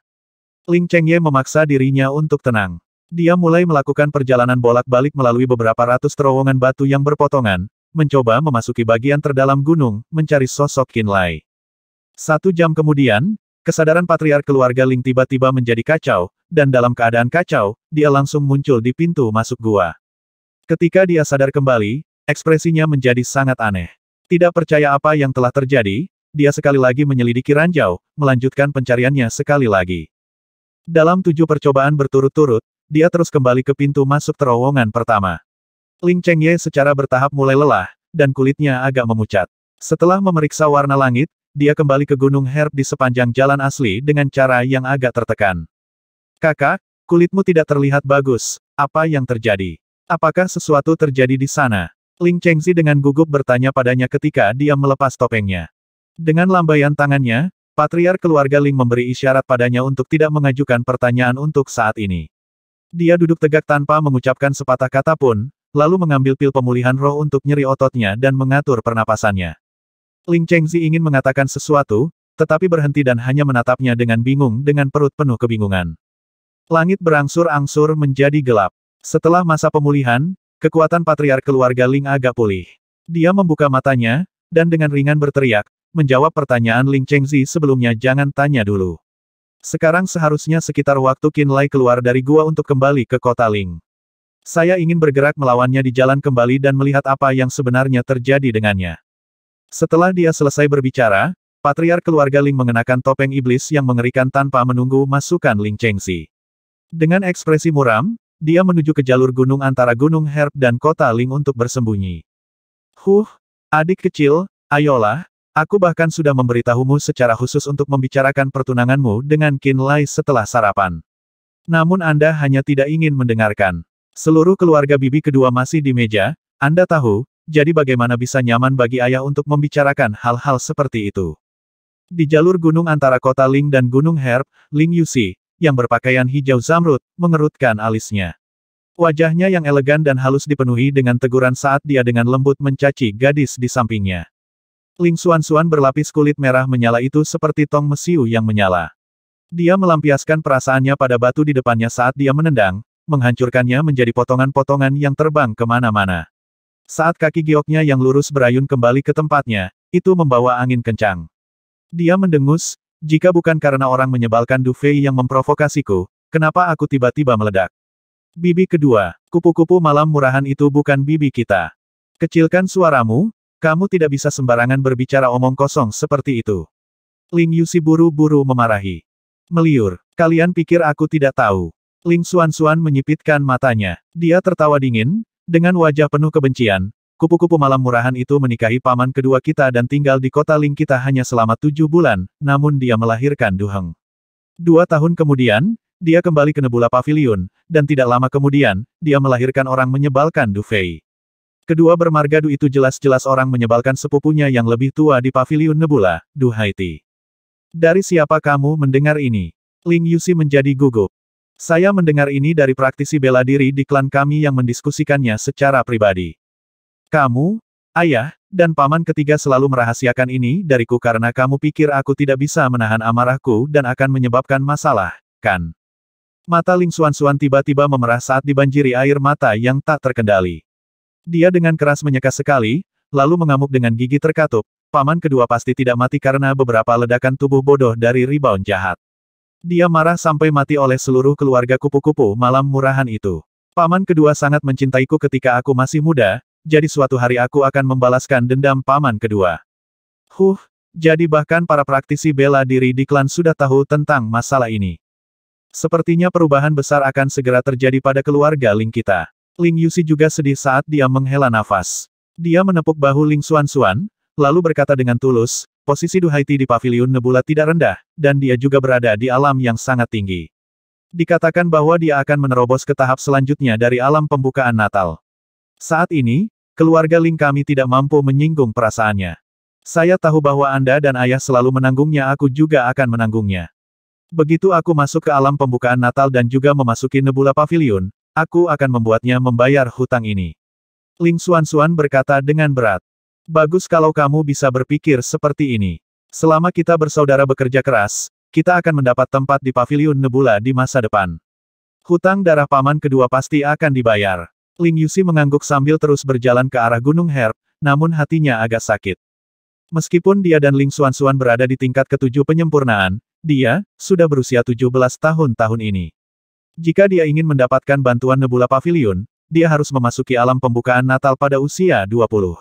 Ling Chengye memaksa dirinya untuk tenang. Dia mulai melakukan perjalanan bolak-balik melalui beberapa ratus terowongan batu yang berpotongan, mencoba memasuki bagian terdalam gunung, mencari sosok Qinlai. 1 jam kemudian, kesadaran patriark keluarga Ling tiba-tiba menjadi kacau, dan dalam keadaan kacau, dia langsung muncul di pintu masuk gua. Ketika dia sadar kembali, ekspresinya menjadi sangat aneh. Tidak percaya apa yang telah terjadi, dia sekali lagi menyelidiki ranjau, melanjutkan pencariannya sekali lagi. Dalam 7 percobaan berturut-turut, dia terus kembali ke pintu masuk terowongan pertama. Ling Chengye secara bertahap mulai lelah, dan kulitnya agak memucat. Setelah memeriksa warna langit, dia kembali ke Gunung Herb di sepanjang jalan asli dengan cara yang agak tertekan. Kakak, kulitmu tidak terlihat bagus, apa yang terjadi? Apakah sesuatu terjadi di sana? Ling Chengzi dengan gugup bertanya padanya ketika dia melepas topengnya. Dengan lambaian tangannya, patriark keluarga Ling memberi isyarat padanya untuk tidak mengajukan pertanyaan untuk saat ini. Dia duduk tegak tanpa mengucapkan sepatah kata pun, lalu mengambil pil pemulihan roh untuk nyeri ototnya dan mengatur pernapasannya. Ling Chengzi ingin mengatakan sesuatu, tetapi berhenti dan hanya menatapnya dengan bingung dengan perut penuh kebingungan. Langit berangsur-angsur menjadi gelap. Setelah masa pemulihan, kekuatan patriark keluarga Ling agak pulih. Dia membuka matanya, dan dengan ringan berteriak, menjawab pertanyaan Ling Chengzi sebelumnya. Jangan tanya dulu. Sekarang seharusnya sekitar waktu Qinlai keluar dari gua untuk kembali ke kota Ling. Saya ingin bergerak melawannya di jalan kembali dan melihat apa yang sebenarnya terjadi dengannya. Setelah dia selesai berbicara, patriark keluarga Ling mengenakan topeng iblis yang mengerikan tanpa menunggu masukan Ling Chengzi. Dengan ekspresi muram, dia menuju ke jalur gunung antara Gunung Herb dan kota Ling untuk bersembunyi. Adik kecil, ayolah, aku bahkan sudah memberitahumu secara khusus untuk membicarakan pertunanganmu dengan Qinlai setelah sarapan. Namun Anda hanya tidak ingin mendengarkan. Seluruh keluarga bibi kedua masih di meja, Anda tahu, jadi bagaimana bisa nyaman bagi ayah untuk membicarakan hal-hal seperti itu. Di jalur gunung antara kota Ling dan Gunung Herb, Ling Yuxi, yang berpakaian hijau zamrud, mengerutkan alisnya. Wajahnya yang elegan dan halus dipenuhi dengan teguran saat dia dengan lembut mencaci gadis di sampingnya. Ling Xuanxuan berlapis kulit merah menyala itu seperti tong mesiu yang menyala. Dia melampiaskan perasaannya pada batu di depannya saat dia menendang, menghancurkannya menjadi potongan-potongan yang terbang kemana-mana. Saat kaki gioknya yang lurus berayun kembali ke tempatnya, itu membawa angin kencang. Dia mendengus, jika bukan karena orang menyebalkan Du Fei yang memprovokasiku, kenapa aku tiba-tiba meledak? Bibi kedua, kupu-kupu malam murahan itu bukan bibi kita. Kecilkan suaramu, kamu tidak bisa sembarangan berbicara omong kosong seperti itu. Ling Yuxi buru-buru memarahi. Meliur, kalian pikir aku tidak tahu? Ling Xuanxuan menyipitkan matanya. Dia tertawa dingin, dengan wajah penuh kebencian. Kupu-kupu malam murahan itu menikahi paman kedua kita dan tinggal di kota Ling kita hanya selama 7 bulan, namun dia melahirkan Du Heng. 2 tahun kemudian, dia kembali ke Nebula Pavilion, dan tidak lama kemudian, dia melahirkan orang menyebalkan Du Fei. Kedua bermarga Du itu jelas-jelas orang menyebalkan sepupunya yang lebih tua di Pavilion Nebula, Du Haiti. Dari siapa kamu mendengar ini? Ling Yuxi menjadi gugup. Saya mendengar ini dari praktisi bela diri di klan kami yang mendiskusikannya secara pribadi. Kamu, ayah, dan paman ketiga selalu merahasiakan ini dariku karena kamu pikir aku tidak bisa menahan amarahku dan akan menyebabkan masalah, kan? Mata Ling Xuanxuan tiba-tiba memerah saat dibanjiri air mata yang tak terkendali. Dia dengan keras menyeka sekali, lalu mengamuk dengan gigi terkatup. Paman kedua pasti tidak mati karena beberapa ledakan tubuh bodoh dari rebound jahat. Dia marah sampai mati oleh seluruh keluarga kupu-kupu malam murahan itu. Paman kedua sangat mencintaiku ketika aku masih muda, jadi suatu hari aku akan membalaskan dendam paman kedua. Jadi bahkan para praktisi bela diri di klan sudah tahu tentang masalah ini. Sepertinya perubahan besar akan segera terjadi pada keluarga Ling kita. Ling Yuxi juga sedih saat dia menghela nafas. Dia menepuk bahu Ling Xuanxuan, lalu berkata dengan tulus, posisi Du Haiti di Pavilion Nebula tidak rendah, dan dia juga berada di alam yang sangat tinggi. Dikatakan bahwa dia akan menerobos ke tahap selanjutnya dari alam pembukaan Natal. Saat ini, keluarga Ling kami tidak mampu menyinggung perasaannya. Saya tahu bahwa Anda dan ayah selalu menanggungnya, aku juga akan menanggungnya. Begitu aku masuk ke alam pembukaan Natal dan juga memasuki Nebula Pavilion, aku akan membuatnya membayar hutang ini. Ling Xuanxuan berkata dengan berat. Bagus kalau kamu bisa berpikir seperti ini. Selama kita bersaudara bekerja keras, kita akan mendapat tempat di Pavilion Nebula di masa depan. Hutang darah paman kedua pasti akan dibayar. Ling Yuxi mengangguk sambil terus berjalan ke arah Gunung Herb, namun hatinya agak sakit. Meskipun dia dan Ling Xuanxuan berada di tingkat ke-7 penyempurnaan, dia sudah berusia 17 tahun ini. Jika dia ingin mendapatkan bantuan Nebula Pavilion, dia harus memasuki alam pembukaan Natal pada usia 20.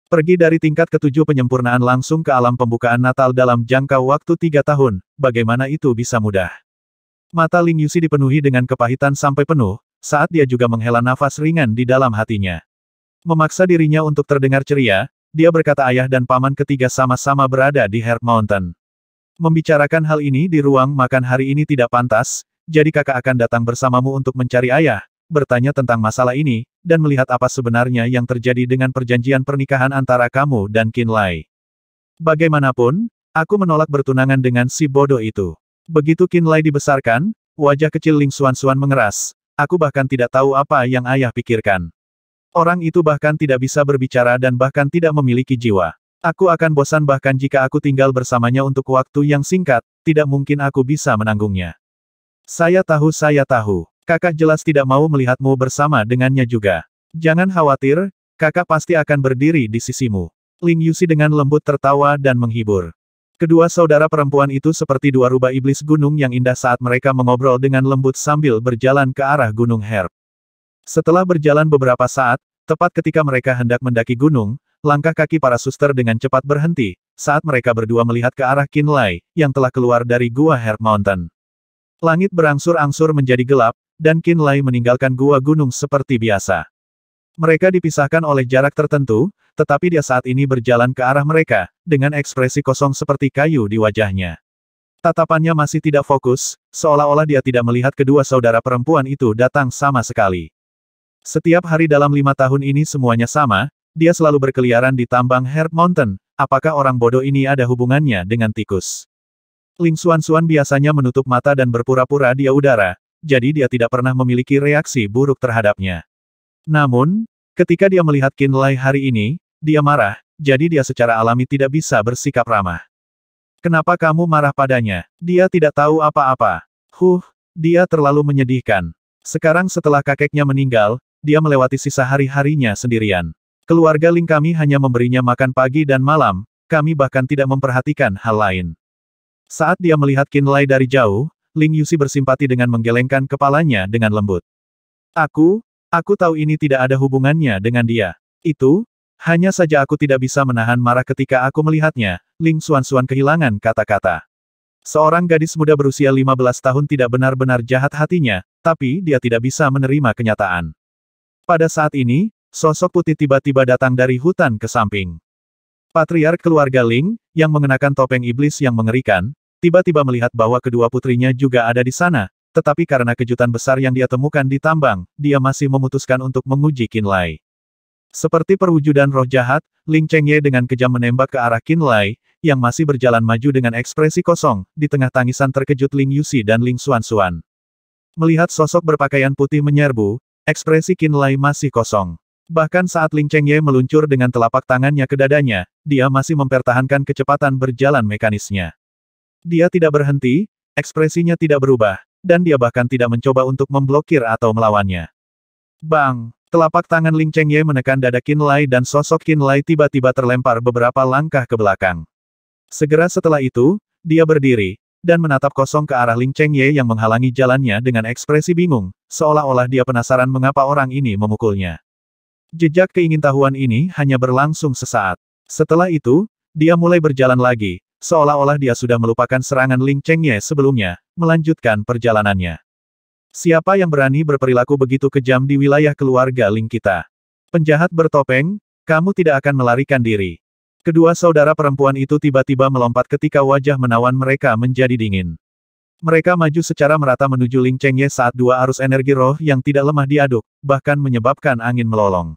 Pergi dari tingkat ke-7 penyempurnaan langsung ke alam pembukaan Natal dalam jangka waktu 3 tahun, bagaimana itu bisa mudah? Mata Ling Yuxi dipenuhi dengan kepahitan sampai penuh, saat dia juga menghela nafas ringan di dalam hatinya. Memaksa dirinya untuk terdengar ceria, dia berkata ayah dan paman ketiga sama-sama berada di Herb Mountain. Membicarakan hal ini di ruang makan hari ini tidak pantas, jadi kakak akan datang bersamamu untuk mencari ayah, bertanya tentang masalah ini, dan melihat apa sebenarnya yang terjadi dengan perjanjian pernikahan antara kamu dan Qinlai. Bagaimanapun, aku menolak bertunangan dengan si bodoh itu. Begitu Qinlai dibesarkan, wajah kecil Ling Xuanxuan mengeras. Aku bahkan tidak tahu apa yang ayah pikirkan. Orang itu bahkan tidak bisa berbicara dan bahkan tidak memiliki jiwa. Aku akan bosan bahkan jika aku tinggal bersamanya untuk waktu yang singkat, tidak mungkin aku bisa menanggungnya. Saya tahu. Kakak jelas tidak mau melihatmu bersama dengannya juga. Jangan khawatir, kakak pasti akan berdiri di sisimu. Ling Yuxi dengan lembut tertawa dan menghibur. Kedua saudara perempuan itu seperti dua rubah iblis gunung yang indah saat mereka mengobrol dengan lembut sambil berjalan ke arah Gunung Herb. Setelah berjalan beberapa saat, tepat ketika mereka hendak mendaki gunung, langkah kaki para suster dengan cepat berhenti, saat mereka berdua melihat ke arah Qinlai, yang telah keluar dari gua Herb Mountain. Langit berangsur-angsur menjadi gelap, dan Qinlai meninggalkan gua gunung seperti biasa. Mereka dipisahkan oleh jarak tertentu, tetapi dia saat ini berjalan ke arah mereka, dengan ekspresi kosong seperti kayu di wajahnya. Tatapannya masih tidak fokus, seolah-olah dia tidak melihat kedua saudara perempuan itu datang sama sekali. Setiap hari dalam 5 tahun ini semuanya sama, dia selalu berkeliaran di tambang Herb Mountain. Apakah orang bodoh ini ada hubungannya dengan tikus? Ling Xuanxuan biasanya menutup mata dan berpura-pura dia udara, jadi dia tidak pernah memiliki reaksi buruk terhadapnya. Namun, ketika dia melihat Qinlai hari ini, dia marah, jadi dia secara alami tidak bisa bersikap ramah. Kenapa kamu marah padanya? Dia tidak tahu apa-apa. Dia terlalu menyedihkan. Sekarang setelah kakeknya meninggal, dia melewati sisa hari-harinya sendirian. Keluarga Ling kami hanya memberinya makan pagi dan malam, kami bahkan tidak memperhatikan hal lain. Saat dia melihat Qinlai dari jauh, Ling Yuxi bersimpati dengan menggelengkan kepalanya dengan lembut. Aku tahu ini tidak ada hubungannya dengan dia. Hanya saja aku tidak bisa menahan marah ketika aku melihatnya. Ling Xuanxuan kehilangan kata-kata. Seorang gadis muda berusia 15 tahun tidak benar-benar jahat hatinya, tapi dia tidak bisa menerima kenyataan. Pada saat ini, sosok putih tiba-tiba datang dari hutan ke samping. Patriark keluarga Ling, yang mengenakan topeng iblis yang mengerikan, tiba-tiba melihat bahwa kedua putrinya juga ada di sana, tetapi karena kejutan besar yang dia temukan di tambang, dia masih memutuskan untuk menguji Qinlai. Seperti perwujudan roh jahat, Ling Chengye dengan kejam menembak ke arah Qinlai, yang masih berjalan maju dengan ekspresi kosong, di tengah tangisan terkejut Ling Yuxi dan Ling Xuanxuan. Melihat sosok berpakaian putih menyerbu, ekspresi Qinlai masih kosong. Bahkan saat Ling Chengye meluncur dengan telapak tangannya ke dadanya, dia masih mempertahankan kecepatan berjalan mekanisnya. Dia tidak berhenti, ekspresinya tidak berubah, dan dia bahkan tidak mencoba untuk memblokir atau melawannya. Bang! Telapak tangan Ling Chengye menekan dada Qinlai dan sosok Qinlai tiba-tiba terlempar beberapa langkah ke belakang. Segera setelah itu, dia berdiri, dan menatap kosong ke arah Ling Chengye yang menghalangi jalannya dengan ekspresi bingung, seolah-olah dia penasaran mengapa orang ini memukulnya. Jejak keingintahuan ini hanya berlangsung sesaat. Setelah itu, dia mulai berjalan lagi, seolah-olah dia sudah melupakan serangan Ling Chengye sebelumnya, melanjutkan perjalanannya. Siapa yang berani berperilaku begitu kejam di wilayah keluarga Ling kita? Penjahat bertopeng, kamu tidak akan melarikan diri. Kedua saudara perempuan itu tiba-tiba melompat ketika wajah menawan mereka menjadi dingin. Mereka maju secara merata menuju Ling Chengye saat dua arus energi roh yang tidak lemah diaduk, bahkan menyebabkan angin melolong.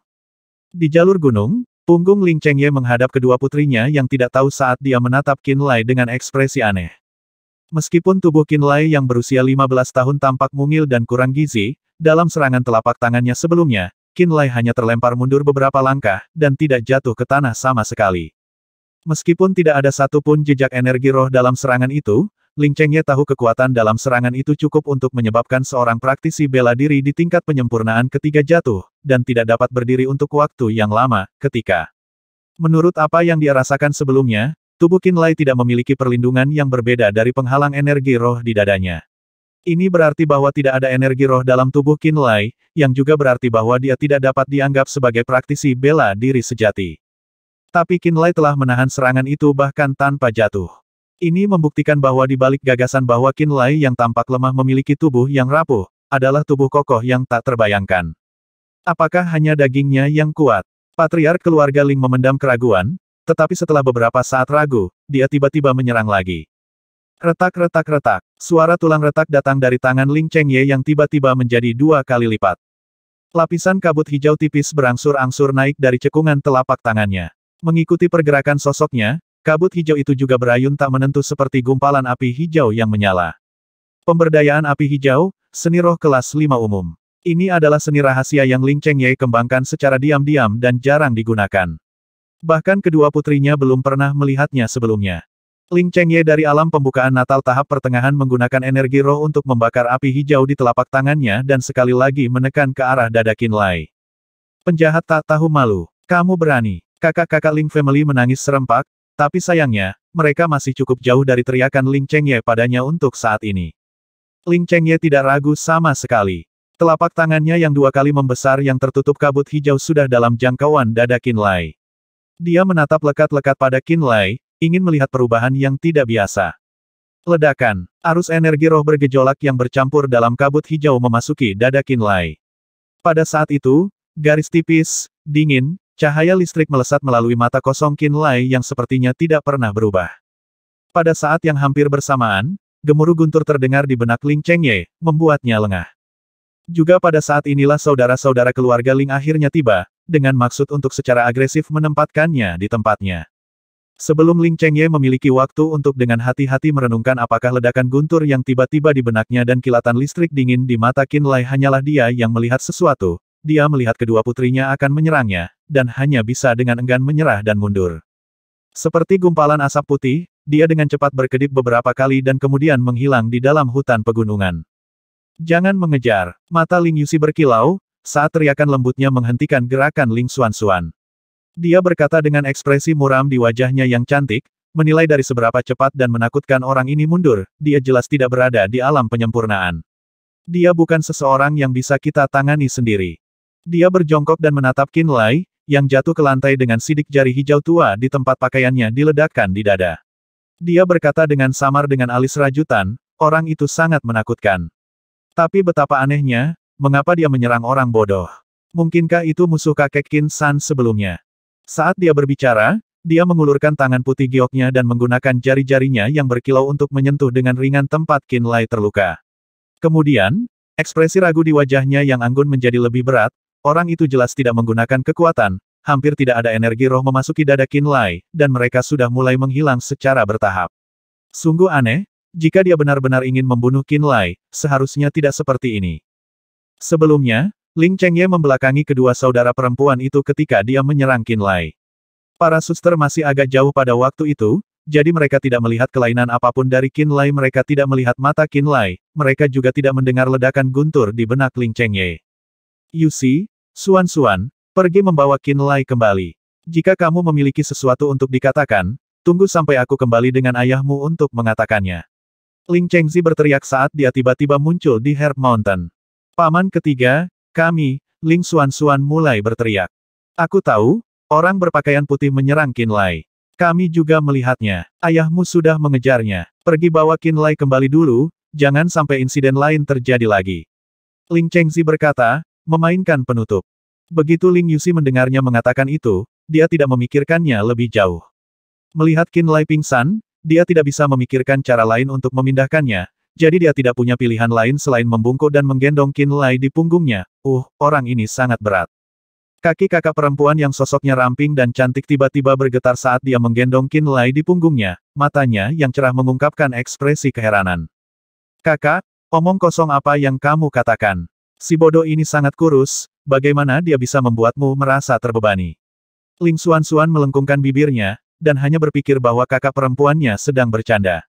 Di jalur gunung, punggung Ling Chengye menghadap kedua putrinya yang tidak tahu saat dia menatap Qinlai dengan ekspresi aneh. Meskipun tubuh Qinlai yang berusia 15 tahun tampak mungil dan kurang gizi, dalam serangan telapak tangannya sebelumnya, Qinlai hanya terlempar mundur beberapa langkah, dan tidak jatuh ke tanah sama sekali. Meskipun tidak ada satupun jejak energi roh dalam serangan itu, Ling Chengye tahu kekuatan dalam serangan itu cukup untuk menyebabkan seorang praktisi bela diri di tingkat penyempurnaan ketiga jatuh, dan tidak dapat berdiri untuk waktu yang lama, ketika. Menurut apa yang dia rasakan sebelumnya, tubuh Qinlai tidak memiliki perlindungan yang berbeda dari penghalang energi roh di dadanya. Ini berarti bahwa tidak ada energi roh dalam tubuh Qinlai, yang juga berarti bahwa dia tidak dapat dianggap sebagai praktisi bela diri sejati. Tapi Qinlai telah menahan serangan itu bahkan tanpa jatuh. Ini membuktikan bahwa di balik gagasan bahwa Qinlai yang tampak lemah memiliki tubuh yang rapuh, adalah tubuh kokoh yang tak terbayangkan. Apakah hanya dagingnya yang kuat? Patriark keluarga Ling memendam keraguan, tetapi setelah beberapa saat ragu, dia tiba-tiba menyerang lagi. Retak-retak-retak, suara tulang retak datang dari tangan Ling Chengye yang tiba-tiba menjadi 2 kali lipat. Lapisan kabut hijau tipis berangsur-angsur naik dari cekungan telapak tangannya. Mengikuti pergerakan sosoknya, kabut hijau itu juga berayun tak menentu seperti gumpalan api hijau yang menyala. Pemberdayaan api hijau, seni roh kelas 5 umum. Ini adalah seni rahasia yang Ling Chengye kembangkan secara diam-diam dan jarang digunakan. Bahkan kedua putrinya belum pernah melihatnya sebelumnya. Ling Chengye dari alam pembukaan Natal tahap pertengahan menggunakan energi roh untuk membakar api hijau di telapak tangannya dan sekali lagi menekan ke arah dada Qinlai. Penjahat tak tahu malu. Kamu berani. Kakak-kakak Ling Family menangis serempak, tapi sayangnya, mereka masih cukup jauh dari teriakan Ling Chengye padanya untuk saat ini. Ling Chengye tidak ragu sama sekali. Telapak tangannya yang 2 kali membesar yang tertutup kabut hijau sudah dalam jangkauan dada Qinlai. Dia menatap lekat-lekat pada Qinlai, ingin melihat perubahan yang tidak biasa. Ledakan. Arus energi roh bergejolak yang bercampur dalam kabut hijau memasuki dada Qinlai. Pada saat itu, garis tipis, dingin, cahaya listrik melesat melalui mata kosong Qinlai yang sepertinya tidak pernah berubah. Pada saat yang hampir bersamaan, gemuruh guntur terdengar di benak Ling Chengye, membuatnya lengah. Juga pada saat inilah saudara-saudara keluarga Ling akhirnya tiba, dengan maksud untuk secara agresif menempatkannya di tempatnya. Sebelum Ling Chengye memiliki waktu untuk dengan hati-hati merenungkan apakah ledakan guntur yang tiba-tiba di benaknya dan kilatan listrik dingin di mata Qinlai hanyalah dia yang melihat sesuatu, dia melihat kedua putrinya akan menyerangnya, dan hanya bisa dengan enggan menyerah dan mundur. Seperti gumpalan asap putih, dia dengan cepat berkedip beberapa kali dan kemudian menghilang di dalam hutan pegunungan. Jangan mengejar, mata Ling Yuxi berkilau, saat teriakan lembutnya menghentikan gerakan Ling Xuanxuan. Dia berkata dengan ekspresi muram di wajahnya yang cantik, menilai dari seberapa cepat dan menakutkan orang ini mundur, dia jelas tidak berada di alam penyempurnaan. Dia bukan seseorang yang bisa kita tangani sendiri. Dia berjongkok dan menatap Qinlai, yang jatuh ke lantai dengan sidik jari hijau tua di tempat pakaiannya diledakkan di dada. Dia berkata dengan samar dengan alis rajutan, orang itu sangat menakutkan. Tapi betapa anehnya, mengapa dia menyerang orang bodoh? Mungkinkah itu musuh kakek Qin San sebelumnya? Saat dia berbicara, dia mengulurkan tangan putih gioknya dan menggunakan jari-jarinya yang berkilau untuk menyentuh dengan ringan tempat Qinlai terluka. Kemudian, ekspresi ragu di wajahnya yang anggun menjadi lebih berat, orang itu jelas tidak menggunakan kekuatan, hampir tidak ada energi roh memasuki dada Qinlai, dan mereka sudah mulai menghilang secara bertahap. Sungguh aneh, jika dia benar-benar ingin membunuh Qinlai, seharusnya tidak seperti ini. Sebelumnya, Ling Chengye membelakangi kedua saudara perempuan itu ketika dia menyerang Qinlai. Para suster masih agak jauh pada waktu itu, jadi mereka tidak melihat kelainan apapun dari Qinlai. Mereka tidak melihat mata Qinlai, mereka juga tidak mendengar ledakan guntur di benak Ling Chengye. Yuxi, Xuanxuan, pergi membawa Qinlai kembali. Jika kamu memiliki sesuatu untuk dikatakan, tunggu sampai aku kembali dengan ayahmu untuk mengatakannya. Ling Chengzi berteriak saat dia tiba-tiba muncul di Herb Mountain. Paman ketiga, kami, Ling Xuanxuan mulai berteriak. Aku tahu, orang berpakaian putih menyerang Qinlai. Kami juga melihatnya. Ayahmu sudah mengejarnya. Pergi bawa Qinlai kembali dulu, jangan sampai insiden lain terjadi lagi. Ling Chengzi berkata, memainkan penutup. Begitu Ling Yuxi mendengarnya mengatakan itu, dia tidak memikirkannya lebih jauh. Melihat Qinlai pingsan, dia tidak bisa memikirkan cara lain untuk memindahkannya. Jadi dia tidak punya pilihan lain selain membungkuk dan menggendong Qinlai di punggungnya. Orang ini sangat berat. Kaki kakak perempuan yang sosoknya ramping dan cantik tiba-tiba bergetar saat dia menggendong Qinlai di punggungnya, matanya yang cerah mengungkapkan ekspresi keheranan. Kakak, omong kosong apa yang kamu katakan? Si bodoh ini sangat kurus, bagaimana dia bisa membuatmu merasa terbebani? Ling Xuanxuan melengkungkan bibirnya, dan hanya berpikir bahwa kakak perempuannya sedang bercanda.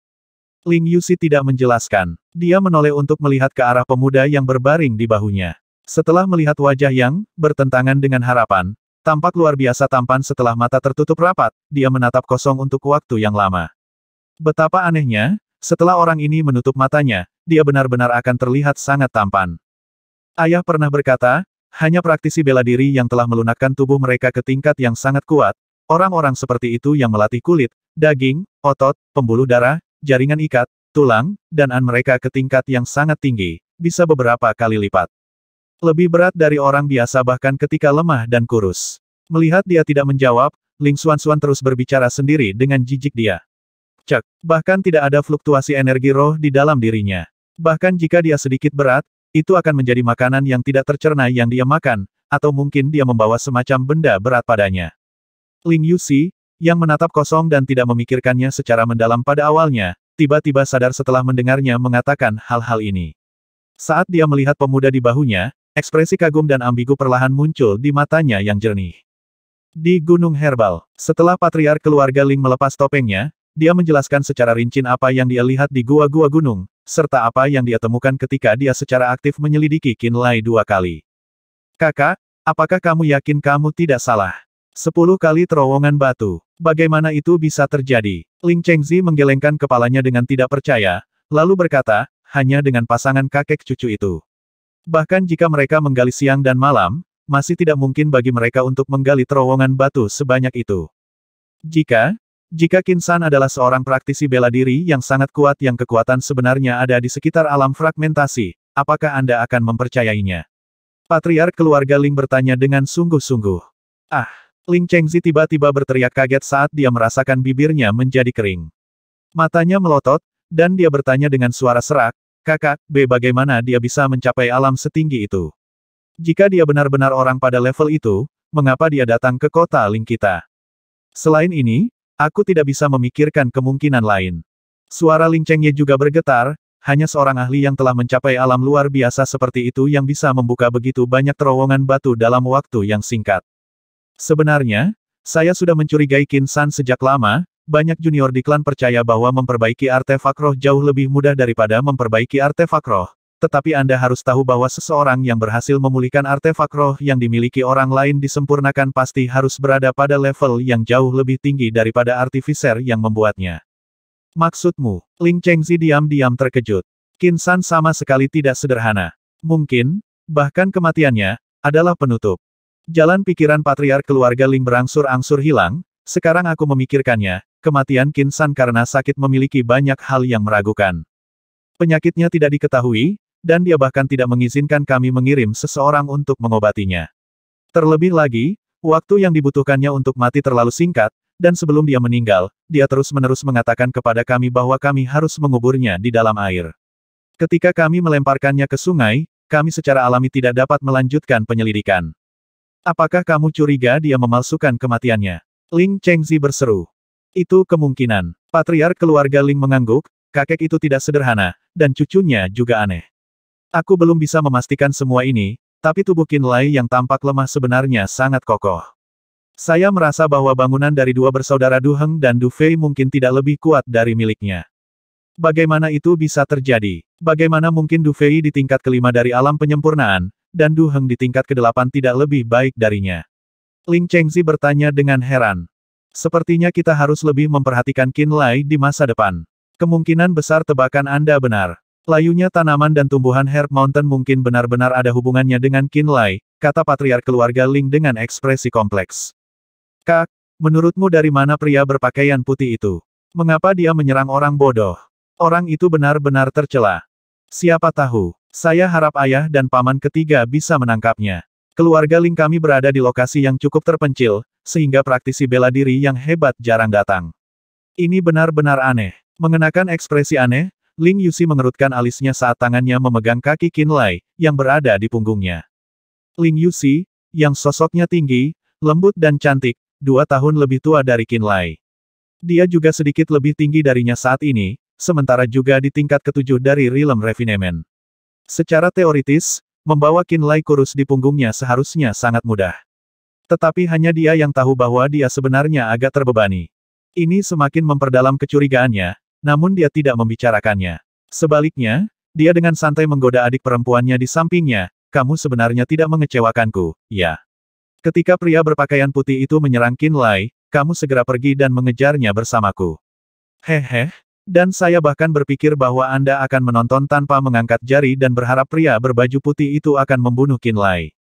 Ling Yuxi tidak menjelaskan. Dia menoleh untuk melihat ke arah pemuda yang berbaring di bahunya. Setelah melihat wajah yang bertentangan dengan harapan, tampak luar biasa tampan setelah mata tertutup rapat, dia menatap kosong untuk waktu yang lama. Betapa anehnya, setelah orang ini menutup matanya, dia benar-benar akan terlihat sangat tampan. Ayah pernah berkata, hanya praktisi bela diri yang telah melunakkan tubuh mereka ke tingkat yang sangat kuat, orang-orang seperti itu yang melatih kulit, daging, otot, pembuluh darah, jaringan ikat, tulang, dan mereka ke tingkat yang sangat tinggi, bisa beberapa kali lipat. Lebih berat dari orang biasa bahkan ketika lemah dan kurus. Melihat dia tidak menjawab, Ling Xuanxuan terus berbicara sendiri dengan jijik dia. Cek, bahkan tidak ada fluktuasi energi roh di dalam dirinya. Bahkan jika dia sedikit berat, itu akan menjadi makanan yang tidak tercerna yang dia makan, atau mungkin dia membawa semacam benda berat padanya. Ling Yuxi, yang menatap kosong dan tidak memikirkannya secara mendalam pada awalnya, tiba-tiba sadar setelah mendengarnya mengatakan hal-hal ini. Saat dia melihat pemuda di bahunya, ekspresi kagum dan ambigu perlahan muncul di matanya yang jernih. Di Gunung Herbal, setelah patriark keluarga Ling melepas topengnya, dia menjelaskan secara rinci apa yang dia lihat di gua-gua gunung, serta apa yang dia temukan ketika dia secara aktif menyelidiki Qinlai 2 kali. Kakak, apakah kamu yakin kamu tidak salah? 10 kali terowongan batu. Bagaimana itu bisa terjadi? Ling Chengzi menggelengkan kepalanya dengan tidak percaya, lalu berkata, hanya dengan pasangan kakek cucu itu. Bahkan jika mereka menggali siang dan malam, masih tidak mungkin bagi mereka untuk menggali terowongan batu sebanyak itu. Jika Qin San adalah seorang praktisi bela diri yang sangat kuat yang kekuatan sebenarnya ada di sekitar alam fragmentasi, apakah Anda akan mempercayainya? Patriark keluarga Ling bertanya dengan sungguh-sungguh. Ah! Ling Chengzi tiba-tiba berteriak kaget saat dia merasakan bibirnya menjadi kering. Matanya melotot, dan dia bertanya dengan suara serak, Kakak, bagaimana dia bisa mencapai alam setinggi itu? Jika dia benar-benar orang pada level itu, mengapa dia datang ke kota Ling kita? Selain ini, aku tidak bisa memikirkan kemungkinan lain. Suara Ling Chengye juga bergetar, hanya seorang ahli yang telah mencapai alam luar biasa seperti itu yang bisa membuka begitu banyak terowongan batu dalam waktu yang singkat. Sebenarnya, saya sudah mencurigai Qin San sejak lama, banyak junior di klan percaya bahwa memperbaiki artefak roh jauh lebih mudah daripada memperbaiki artefak roh. Tetapi Anda harus tahu bahwa seseorang yang berhasil memulihkan artefak roh yang dimiliki orang lain disempurnakan pasti harus berada pada level yang jauh lebih tinggi daripada artificer yang membuatnya. Maksudmu? Ling Chengzi diam-diam terkejut. Qin San sama sekali tidak sederhana. Mungkin, bahkan kematiannya, adalah penutup. Jalan pikiran patriark keluarga Ling berangsur-angsur hilang, sekarang aku memikirkannya, kematian Qin San karena sakit memiliki banyak hal yang meragukan. Penyakitnya tidak diketahui, dan dia bahkan tidak mengizinkan kami mengirim seseorang untuk mengobatinya. Terlebih lagi, waktu yang dibutuhkannya untuk mati terlalu singkat, dan sebelum dia meninggal, dia terus-menerus mengatakan kepada kami bahwa kami harus menguburnya di dalam air. Ketika kami melemparkannya ke sungai, kami secara alami tidak dapat melanjutkan penyelidikan. Apakah kamu curiga dia memalsukan kematiannya? Ling Chengzi berseru. Itu kemungkinan. Patriark keluarga Ling mengangguk, kakek itu tidak sederhana, dan cucunya juga aneh. Aku belum bisa memastikan semua ini, tapi tubuh Qinlai yang tampak lemah sebenarnya sangat kokoh. Saya merasa bahwa bangunan dari dua bersaudara Du Heng dan Du Fei mungkin tidak lebih kuat dari miliknya. Bagaimana itu bisa terjadi? Bagaimana mungkin Du Fei di tingkat kelima dari alam penyempurnaan, dan Du Heng di tingkat ke-8 tidak lebih baik darinya? Ling Chengzi bertanya dengan heran. Sepertinya kita harus lebih memperhatikan Qinlai di masa depan. Kemungkinan besar tebakan Anda benar. Layunya tanaman dan tumbuhan Herb Mountain mungkin benar-benar ada hubungannya dengan Qinlai, kata patriark keluarga Ling dengan ekspresi kompleks. Kak, menurutmu dari mana pria berpakaian putih itu? Mengapa dia menyerang orang bodoh? Orang itu benar-benar tercela. Siapa tahu, saya harap ayah dan paman ketiga bisa menangkapnya. Keluarga Ling kami berada di lokasi yang cukup terpencil, sehingga praktisi bela diri yang hebat jarang datang. Ini benar-benar aneh. Mengenakan ekspresi aneh, Ling Yuxi mengerutkan alisnya saat tangannya memegang kaki Qinlai, yang berada di punggungnya. Ling Yuxi, yang sosoknya tinggi, lembut dan cantik, 2 tahun lebih tua dari Qinlai. Dia juga sedikit lebih tinggi darinya saat ini, sementara juga di tingkat ke-7 dari Realm Refinement. Secara teoritis, membawa Qinlai kurus di punggungnya seharusnya sangat mudah. Tetapi hanya dia yang tahu bahwa dia sebenarnya agak terbebani. Ini semakin memperdalam kecurigaannya, namun dia tidak membicarakannya. Sebaliknya, dia dengan santai menggoda adik perempuannya di sampingnya, kamu sebenarnya tidak mengecewakanku, ya. Ketika pria berpakaian putih itu menyerang Qinlai, kamu segera pergi dan mengejarnya bersamaku. Hehe, dan saya bahkan berpikir bahwa Anda akan menonton tanpa mengangkat jari dan berharap pria berbaju putih itu akan membunuh Qinlai.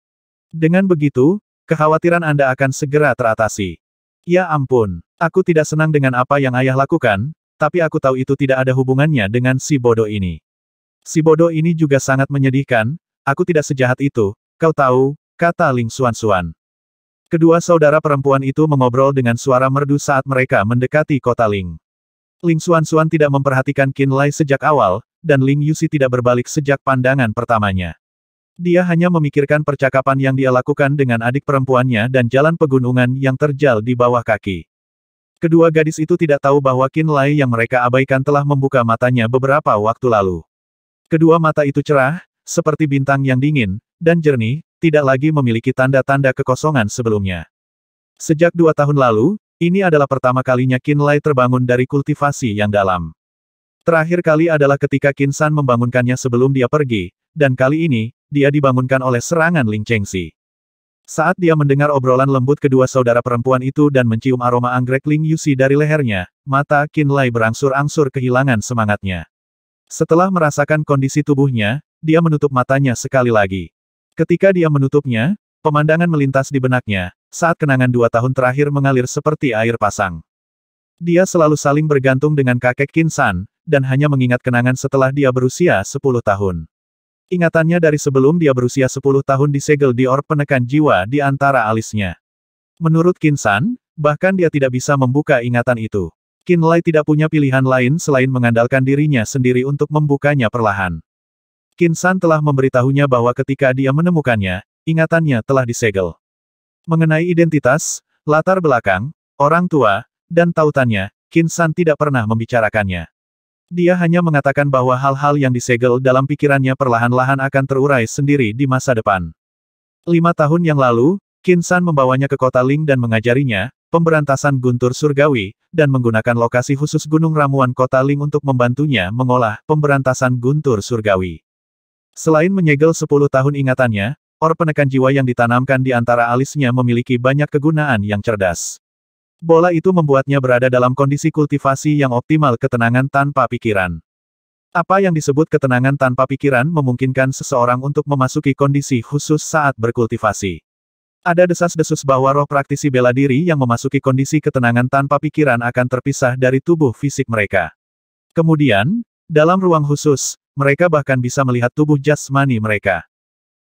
Dengan begitu, kekhawatiran Anda akan segera teratasi. Ya ampun, aku tidak senang dengan apa yang ayah lakukan, tapi aku tahu itu tidak ada hubungannya dengan si bodoh ini. Si bodoh ini juga sangat menyedihkan, aku tidak sejahat itu, kau tahu, kata Ling Xuanxuan. Kedua saudara perempuan itu mengobrol dengan suara merdu saat mereka mendekati kota Ling. Ling Xuanxuan tidak memperhatikan Qinlai sejak awal, dan Ling Yuxi tidak berbalik sejak pandangan pertamanya. Dia hanya memikirkan percakapan yang dia lakukan dengan adik perempuannya dan jalan pegunungan yang terjal di bawah kaki. Kedua gadis itu tidak tahu bahwa Qinlai yang mereka abaikan telah membuka matanya beberapa waktu lalu. Kedua mata itu cerah, seperti bintang yang dingin, dan jernih, tidak lagi memiliki tanda-tanda kekosongan sebelumnya. Sejak 2 tahun lalu, Ini adalah pertama kalinya Qin Lai terbangun dari kultivasi yang dalam. Terakhir kali adalah ketika Qin San membangunkannya sebelum dia pergi, dan kali ini, dia dibangunkan oleh serangan Ling Chengxi. Saat dia mendengar obrolan lembut kedua saudara perempuan itu dan mencium aroma anggrek Ling Yusi dari lehernya, mata Qin Lai berangsur-angsur kehilangan semangatnya. Setelah merasakan kondisi tubuhnya, dia menutup matanya sekali lagi. Ketika dia menutupnya, pemandangan melintas di benaknya, saat kenangan 2 tahun terakhir mengalir seperti air pasang. Dia selalu saling bergantung dengan kakek Qin San, dan hanya mengingat kenangan setelah dia berusia 10 tahun. Ingatannya dari sebelum dia berusia 10 tahun disegel di orb penekan jiwa di antara alisnya. Menurut Qin San, bahkan dia tidak bisa membuka ingatan itu. Qin Lai tidak punya pilihan lain selain mengandalkan dirinya sendiri untuk membukanya perlahan. Qin San telah memberitahunya bahwa ketika dia menemukannya, ingatannya telah disegel. Mengenai identitas, latar belakang, orang tua, dan tautannya, Qin San tidak pernah membicarakannya. Dia hanya mengatakan bahwa hal-hal yang disegel dalam pikirannya perlahan-lahan akan terurai sendiri di masa depan. 5 tahun yang lalu, Qin San membawanya ke kota Ling dan mengajarinya, pemberantasan guntur surgawi, dan menggunakan lokasi khusus Gunung Ramuan kota Ling untuk membantunya mengolah pemberantasan guntur surgawi. Selain menyegel 10 tahun ingatannya, orb penekan jiwa yang ditanamkan di antara alisnya memiliki banyak kegunaan yang cerdas. Bola itu membuatnya berada dalam kondisi kultivasi yang optimal ketenangan tanpa pikiran. Apa yang disebut ketenangan tanpa pikiran memungkinkan seseorang untuk memasuki kondisi khusus saat berkultivasi. Ada desas-desus bahwa roh praktisi bela diri yang memasuki kondisi ketenangan tanpa pikiran akan terpisah dari tubuh fisik mereka. Kemudian, dalam ruang khusus, mereka bahkan bisa melihat tubuh jasmani mereka.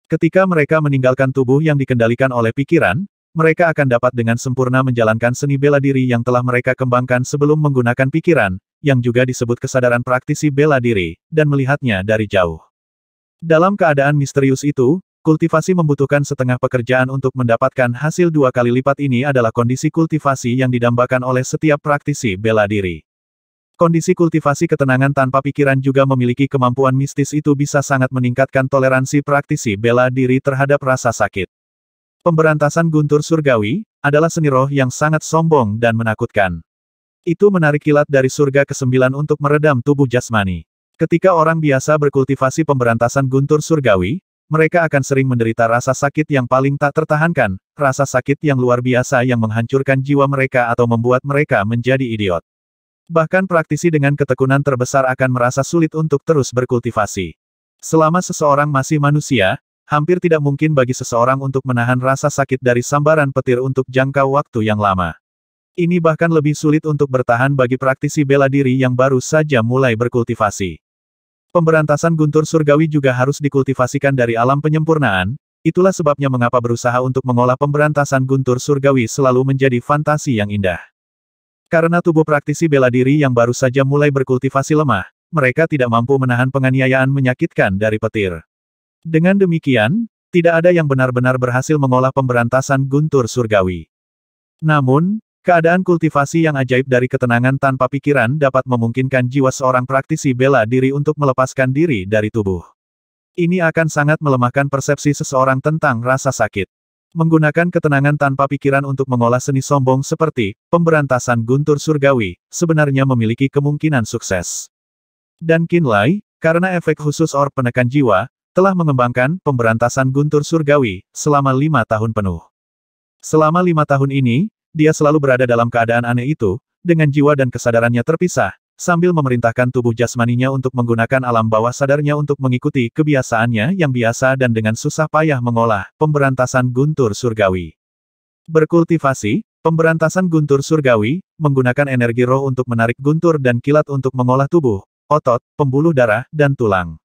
Ketika mereka meninggalkan tubuh yang dikendalikan oleh pikiran, mereka akan dapat dengan sempurna menjalankan seni bela diri yang telah mereka kembangkan sebelum menggunakan pikiran, yang juga disebut kesadaran praktisi bela diri, dan melihatnya dari jauh. Dalam keadaan misterius itu, kultivasi membutuhkan setengah pekerjaan untuk mendapatkan hasil 2 kali lipat. Ini adalah kondisi kultivasi yang didambakan oleh setiap praktisi bela diri. Kondisi kultivasi ketenangan tanpa pikiran juga memiliki kemampuan mistis itu bisa sangat meningkatkan toleransi praktisi bela diri terhadap rasa sakit. Pemberantasan guntur surgawi adalah seni roh yang sangat sombong dan menakutkan. Itu menarik kilat dari surga ke-9 untuk meredam tubuh jasmani. Ketika orang biasa berkultivasi pemberantasan guntur surgawi, mereka akan sering menderita rasa sakit yang paling tak tertahankan, rasa sakit yang luar biasa yang menghancurkan jiwa mereka atau membuat mereka menjadi idiot. Bahkan praktisi dengan ketekunan terbesar akan merasa sulit untuk terus berkultivasi. Selama seseorang masih manusia, hampir tidak mungkin bagi seseorang untuk menahan rasa sakit dari sambaran petir untuk jangka waktu yang lama. Ini bahkan lebih sulit untuk bertahan bagi praktisi bela diri yang baru saja mulai berkultivasi. Pemberantasan guntur surgawi juga harus dikultivasikan dari alam penyempurnaan, itulah sebabnya mengapa berusaha untuk mengolah pemberantasan guntur surgawi selalu menjadi fantasi yang indah. Karena tubuh praktisi bela diri yang baru saja mulai berkultivasi lemah, mereka tidak mampu menahan penganiayaan menyakitkan dari petir. Dengan demikian, tidak ada yang benar-benar berhasil mengolah pemberantasan guntur surgawi. Namun, keadaan kultivasi yang ajaib dari ketenangan tanpa pikiran dapat memungkinkan jiwa seorang praktisi bela diri untuk melepaskan diri dari tubuh. Ini akan sangat melemahkan persepsi seseorang tentang rasa sakit. Menggunakan ketenangan tanpa pikiran untuk mengolah seni sombong seperti pemberantasan guntur surgawi, sebenarnya memiliki kemungkinan sukses. Dan Qin Lai, karena efek khusus orb penekan jiwa, telah mengembangkan pemberantasan guntur surgawi selama 5 tahun penuh. Selama 5 tahun ini, dia selalu berada dalam keadaan aneh itu, dengan jiwa dan kesadarannya terpisah, sambil memerintahkan tubuh jasmaninya untuk menggunakan alam bawah sadarnya untuk mengikuti kebiasaannya yang biasa dan dengan susah payah mengolah pemberantasan guntur surgawi. Berkultivasi, pemberantasan guntur surgawi, menggunakan energi roh untuk menarik guntur dan kilat untuk mengolah tubuh, otot, pembuluh darah, dan tulang.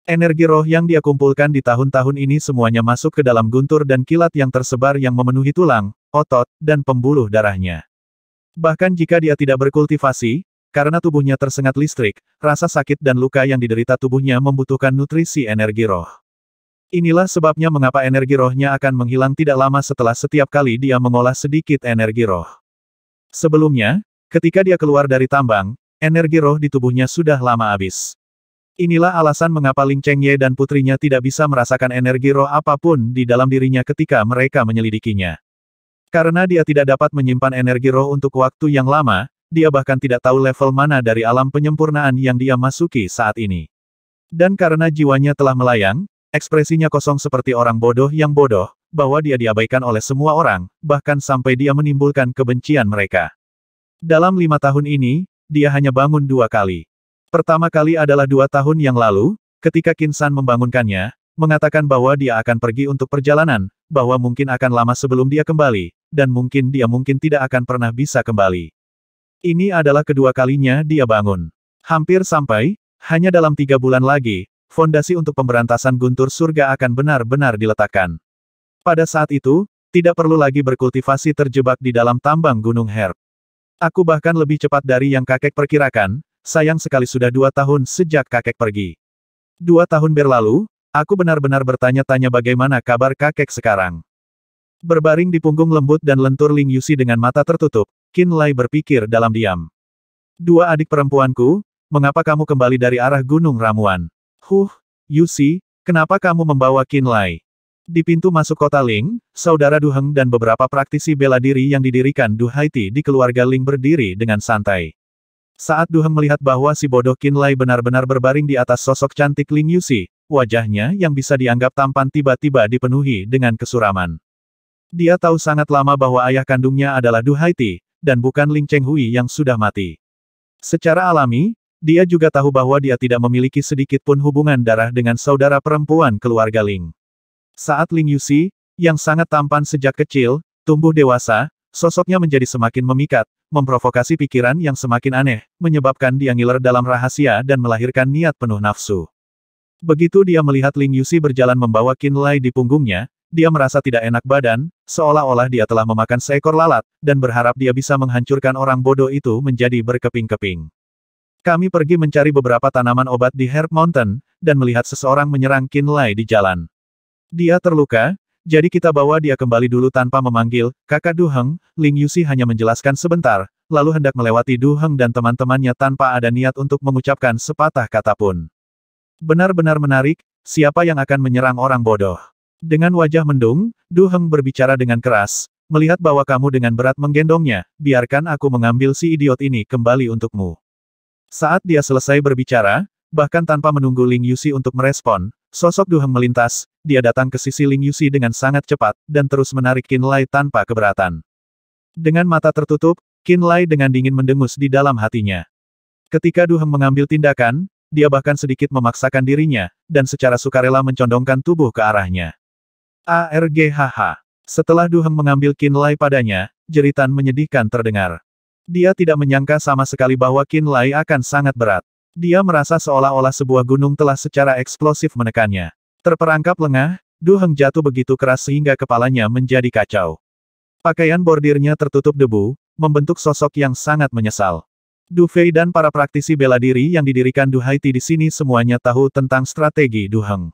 Energi roh yang dia kumpulkan di tahun-tahun ini semuanya masuk ke dalam guntur dan kilat yang tersebar yang memenuhi tulang, otot, dan pembuluh darahnya. Bahkan jika dia tidak berkultivasi, karena tubuhnya tersengat listrik, rasa sakit dan luka yang diderita tubuhnya membutuhkan nutrisi energi roh. Inilah sebabnya mengapa energi rohnya akan menghilang tidak lama setelah setiap kali dia mengolah sedikit energi roh. Sebelumnya, ketika dia keluar dari tambang, energi roh di tubuhnya sudah lama habis. Inilah alasan mengapa Ling Chengye dan putrinya tidak bisa merasakan energi roh apapun di dalam dirinya ketika mereka menyelidikinya. Karena dia tidak dapat menyimpan energi roh untuk waktu yang lama, dia bahkan tidak tahu level mana dari alam penyempurnaan yang dia masuki saat ini. Dan karena jiwanya telah melayang, ekspresinya kosong seperti orang bodoh yang bodoh, bahwa dia diabaikan oleh semua orang, bahkan sampai dia menimbulkan kebencian mereka. Dalam 5 tahun ini, dia hanya bangun 2 kali. Pertama kali adalah 2 tahun yang lalu, ketika Qin San membangunkannya, mengatakan bahwa dia akan pergi untuk perjalanan, bahwa mungkin akan lama sebelum dia kembali, dan mungkin dia tidak akan pernah bisa kembali. Ini adalah kedua kalinya dia bangun. Hampir sampai, hanya dalam 3 bulan lagi, fondasi untuk pemberantasan guntur surga akan benar-benar diletakkan. Pada saat itu, tidak perlu lagi berkultivasi terjebak di dalam tambang Gunung Herb. Aku bahkan lebih cepat dari yang kakek perkirakan, sayang sekali sudah 2 tahun sejak kakek pergi. 2 tahun berlalu, aku benar-benar bertanya-tanya bagaimana kabar kakek sekarang. Berbaring di punggung lembut dan lentur Ling Yuxi dengan mata tertutup, Qin Lai berpikir dalam diam. 2 adik perempuanku, mengapa kamu kembali dari arah Gunung Ramuan? Yuxi, kenapa kamu membawa Qin Lai? Di pintu masuk kota Ling, saudara Du Heng dan beberapa praktisi bela diri yang didirikan Du Haiti di keluarga Ling berdiri dengan santai. Saat Du Heng melihat bahwa si bodoh Qin Lai benar-benar berbaring di atas sosok cantik Ling Yuxi, wajahnya yang bisa dianggap tampan tiba-tiba dipenuhi dengan kesuraman. Dia tahu sangat lama bahwa ayah kandungnya adalah Du Haiti, dan bukan Ling Chenghui yang sudah mati. Secara alami, dia juga tahu bahwa dia tidak memiliki sedikit pun hubungan darah dengan saudara perempuan keluarga Ling. Saat Ling Yuxi, yang sangat tampan sejak kecil, tumbuh dewasa, sosoknya menjadi semakin memikat, memprovokasi pikiran yang semakin aneh, menyebabkan dia ngiler dalam rahasia dan melahirkan niat penuh nafsu. Begitu dia melihat Ling Yuxi berjalan membawa Qin Lai di punggungnya, dia merasa tidak enak badan, seolah-olah dia telah memakan seekor lalat, dan berharap dia bisa menghancurkan orang bodoh itu menjadi berkeping-keping. Kami pergi mencari beberapa tanaman obat di Herb Mountain, dan melihat seseorang menyerang Qin Lai di jalan. Dia terluka, jadi kita bawa dia kembali dulu tanpa memanggil, kakak Du Heng. Ling Yuxi hanya menjelaskan sebentar, lalu hendak melewati Du Heng dan teman-temannya tanpa ada niat untuk mengucapkan sepatah kata pun. Benar-benar menarik, siapa yang akan menyerang orang bodoh? Dengan wajah mendung, Du Heng berbicara dengan keras, melihat bahwa kamu dengan berat menggendongnya, biarkan aku mengambil si idiot ini kembali untukmu. Saat dia selesai berbicara, bahkan tanpa menunggu Ling Yuxi untuk merespon, sosok Du Heng melintas, dia datang ke sisi Ling Yuxi dengan sangat cepat, dan terus menarik Qin Lai tanpa keberatan. Dengan mata tertutup, Qin Lai dengan dingin mendengus di dalam hatinya. Ketika Du Heng mengambil tindakan, dia bahkan sedikit memaksakan dirinya, dan secara sukarela mencondongkan tubuh ke arahnya. ARGHH. Setelah Du Heng mengambil Qin Lai padanya, jeritan menyedihkan terdengar. Dia tidak menyangka sama sekali bahwa Qin Lai akan sangat berat. Dia merasa seolah-olah sebuah gunung telah secara eksplosif menekannya. Terperangkap lengah, Du Heng jatuh begitu keras sehingga kepalanya menjadi kacau. Pakaian bordirnya tertutup debu, membentuk sosok yang sangat menyesal. Du Fei dan para praktisi bela diri yang didirikan Du Haiti di sini semuanya tahu tentang strategi Du Heng.